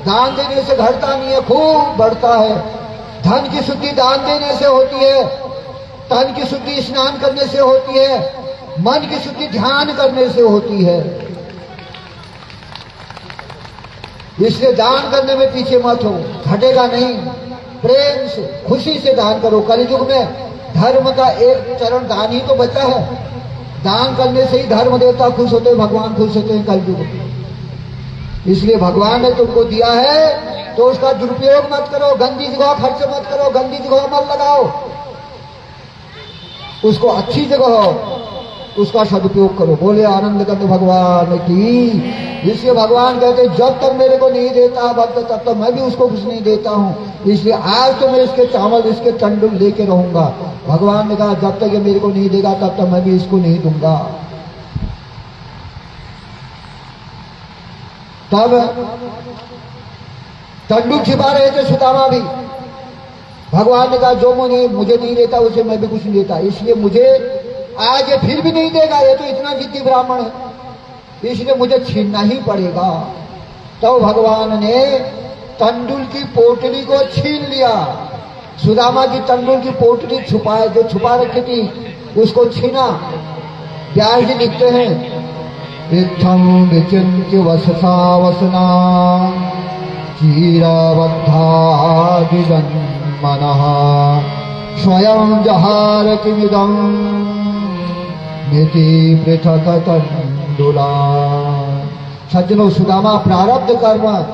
दान देने से घटता नहीं है, खूब बढ़ता है। धन की शुद्धि दान देने से होती है, तन की शुद्धि स्नान करने से होती है, मन की शुद्धि ध्यान करने से होती है। इसलिए दान करने में पीछे मत हो, घटेगा नहीं। प्रेम से खुशी से दान करो। कलयुग में धर्म का एक चरण दान ही तो बचा है। दान करने से ही धर्म देवता खुश होते हैं, भगवान खुश होते हैं कलयुग में। इसलिए भगवान ने तुमको दिया है तो उसका दुरुपयोग मत करो, गंदी जगह खर्च मत करो, गंदी जगह मत लगाओ, उसको अच्छी जगह उसका सदुपयोग करो। बोले आनंद कंद भगवान की। इसलिए भगवान कहते जब तक मेरे को नहीं देता भक्त तब तक मैं भी उसको कुछ नहीं देता हूं। इसलिए आज तो मैं इसके चावल इसके तंडुल लेके रहूंगा। भगवान ने कहा जब तक ये मेरे को नहीं देगा तब तक मैं भी इसको नहीं दूंगा। तब तंडुल छिपा रहे थे सुदामा भी। भगवान ने कहा जो मुझे नहीं देता उसे मैं भी कुछ नहीं देता। इसलिए मुझे आज ये फिर भी नहीं देगा, ये तो इतना जिद्दी ब्राह्मण है, इसलिए मुझे छीनना ही पड़ेगा। तो भगवान ने तंडुल की पोटली को छीन लिया। सुदामा की तंडुल की पोटली जो छुपा रखी थी उसको छीना। व्यास जी लिखते हैं इत्थम विचिन्त्य वससा वसना चीराबद्धादिदन्मनः स्वयं जहार किमिदं नीति पृथक तंडुला। सज्जनों, सुदामा प्रारब्ध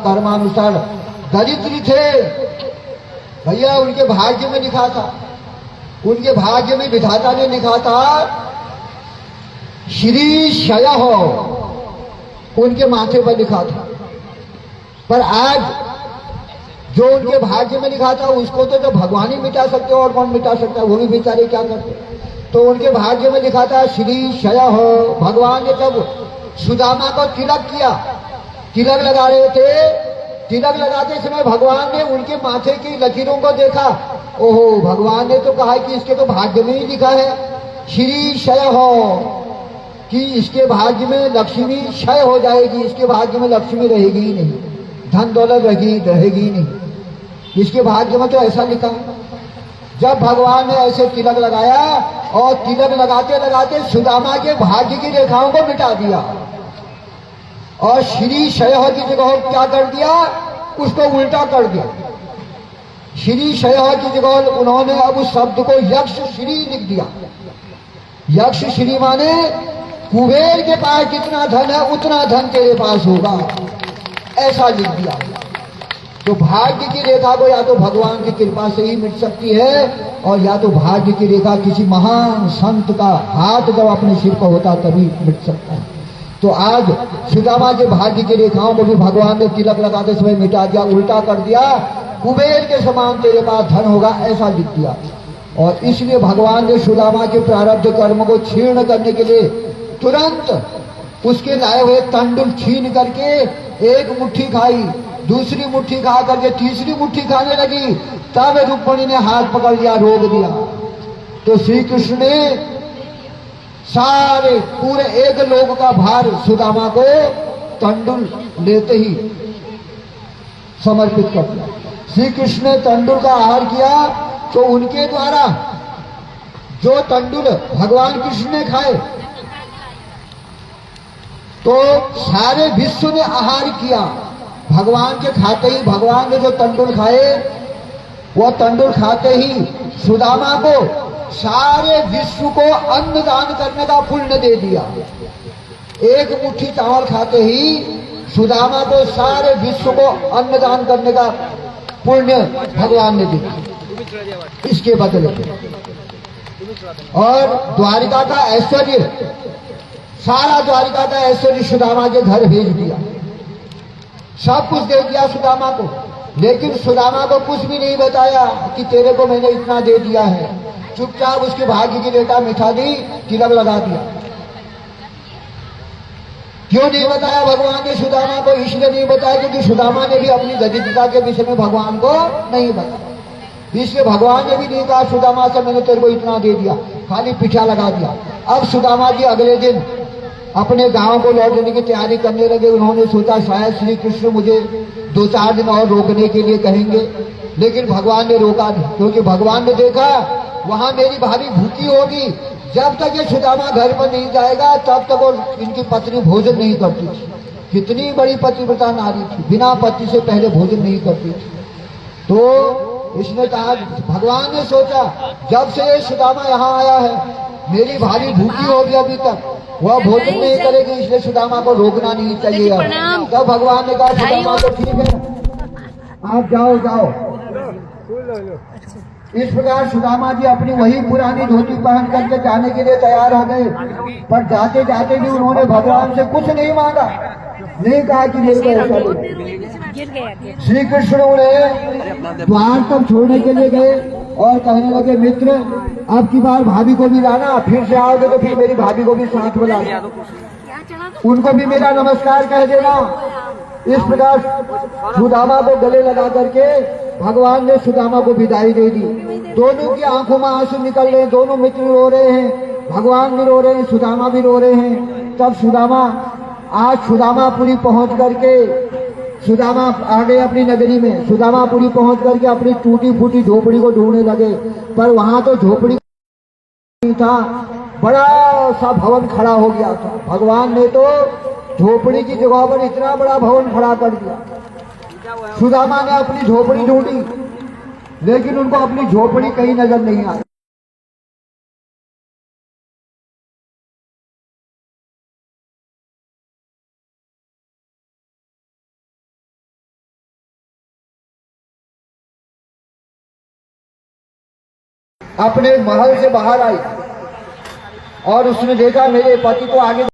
कर्मानुसार दरिद्र थे भैया। उनके भाग्य में लिखा था, उनके भाग्य में विधाता ने लिखा था श्री शय हो, उनके माथे पर लिखा था। पर आज जो उनके भाग्य में लिखा था उसको तो जब भगवान ही मिटा सकते हो और कौन मिटा सकता है, वो भी बेचारे क्या करते। तो उनके भाग्य में लिखा था श्री शय हो। भगवान ने जब सुदामा को तिलक किया, तिलक लगा रहे थे, तिलक लगाते समय भगवान ने उनके माथे की लकीरों को देखा। ओहो, भगवान ने तो कहा कि इसके तो भाग्य में ही लिखा है श्री शय हो, कि इसके भाग्य में लक्ष्मी क्षय हो जाएगी, इसके भाग्य में लक्ष्मी रहेगी ही नहीं, धन दौलत रहेगी ही नहीं, इसके भाग्य में तो ऐसा लिखा है। जब भगवान ने ऐसे तिलक लगाया और तिलक लगाते लगाते सुदामा के भाग्य की रेखाओं को मिटा दिया और श्री शय की जगह क्या कर दिया, उसको उल्टा कर दिया। श्री शय की जगह उन्होंने अब उस शब्द को यक्ष श्री लिख दिया। यक्ष श्री माने कुबेर के पास जितना धन है उतना धन तेरे पास होगा, ऐसा लिख दिया। तो भाग्य की रेखा को या तो भगवान की कृपा से ही मिट सकती है और या तो भाग्य की रेखा किसी महान संत का हाथ जब अपने सिर पर होता तभी मिट सकता है। तो आज सुदामा के भाग्य की रेखाओं को भी भगवान ने तिलक लगाते समय मिटा दिया, उल्टा कर दिया। कुबेर के समान तेरे पास धन होगा, ऐसा लिख दिया। और इसलिए भगवान ने सुदामा के प्रारब्ध कर्म को क्षीण करने के लिए तुरंत उसके लाए हुए तंडुल छीन करके एक मुट्ठी खाई, दूसरी मुट्ठी खा करके तीसरी मुट्ठी खाने लगी। तब रुक्मिणी ने हाथ पकड़ लिया, रोक दिया। तो श्री कृष्ण ने सारे पूरे एक लोग का भार सुदामा को तंडुल लेते ही समर्पित कर दिया। श्री कृष्ण ने तंडुल का आहार किया तो उनके द्वारा जो तंडुल भगवान कृष्ण ने खाए तो सारे विश्व ने आहार किया। भगवान के खाते ही, भगवान ने जो तंडुल खाए वो तंडुल खाते ही सुदामा को सारे विश्व को अन्न दान करने का पुण्य दे दिया। एक मुट्ठी चावल खाते ही सुदामा को सारे विश्व को अन्न दान करने का पुण्य भगवान ने दिया इसके बदले। और द्वारिका का ऐश्वर्य, सारा द्वारिका का ऐश्वर्य सुदामा के घर भेज दिया। सब कुछ दे दिया सुदामा को, लेकिन सुदामा को कुछ भी नहीं बताया कि तेरे को मैंने इतना दे दिया है। चुपचाप उसके भाग्य की रेखा मिठा दी, तिलक लगा दिया। क्यों नहीं बताया भगवान ने सुदामा को? इसलिए नहीं बताया क्योंकि सुदामा ने भी अपनी दरिद्रता के विषय में भगवान को नहीं बताया। इसलिए भगवान ने भी नहीं कहा सुदामा से मैंने तेरे को इतना दे दिया, खाली पीछा लगा दिया। अब सुदामा जी अगले दिन अपने गांव को लौटने की तैयारी करने लगे। उन्होंने सोचा शायद श्री कृष्ण मुझे 2-4 दिन और रोकने के लिए कहेंगे, लेकिन भगवान ने रोका नहीं, क्योंकि भगवान ने देखा वहां मेरी भाभी भूखी होगी। जब तक ये सुदामा घर पर नहीं जाएगा तब तक वो इनकी पत्नी भोजन नहीं करती थी। कितनी बड़ी पतिव्रता नारी थी, बिना पति से पहले भोजन नहीं करती थी। तो इसने कहा, भगवान ने सोचा जब से ये सुदामा यहाँ आया है मेरी भाभी भूखी होगी, अभी तक वह भोजन नहीं करेगी, इसलिए सुदामा को रोकना नहीं चाहिए। तब भगवान ने कहा सुदामा को ठीक है आप जाओ जाओ। इस प्रकार सुदामा जी अपनी वही पुरानी धोती पहन करके जाने के लिए तैयार हो गए। पर जाते जाते भी उन्होंने भगवान से कुछ नहीं मांगा, नहीं कहा कि मेरे को ऐसा दे। श्री कृष्ण उन्हें द्वार तक छोड़ने के लिए गए और कहने लगे, मित्र अब की बार भाभी को भी लाना, फिर से आओगे तो फिर मेरी भाभी को भी साथ में लाना, उनको भी मेरा नमस्कार कह देना। इस प्रकार सुदामा को गले लगा करके भगवान ने सुदामा को विदाई दे दी। दोनों की आंखों में आंसू निकल रहे हैं, दोनों मित्र रो रहे हैं, भगवान भी रो रहे हैं, सुदामा भी रो रहे हैं। तब सुदामापुरी पहुंच करके सुदामा आ गए अपनी नगरी में। सुदामापुरी पहुंच करके अपनी टूटी फूटी झोपड़ी को ढूंढने लगे, पर वहां तो झोपड़ी नहीं था, बड़ा सा भवन खड़ा हो गया था। भगवान ने तो झोपड़ी की जगह पर इतना बड़ा भवन खड़ा कर दिया। सुदामा ने अपनी झोपड़ी ढूंढी, लेकिन उनको अपनी झोपड़ी कहीं नजर नहीं आई। अपने महल से बाहर आई और उसने देखा मेरे पति को आगे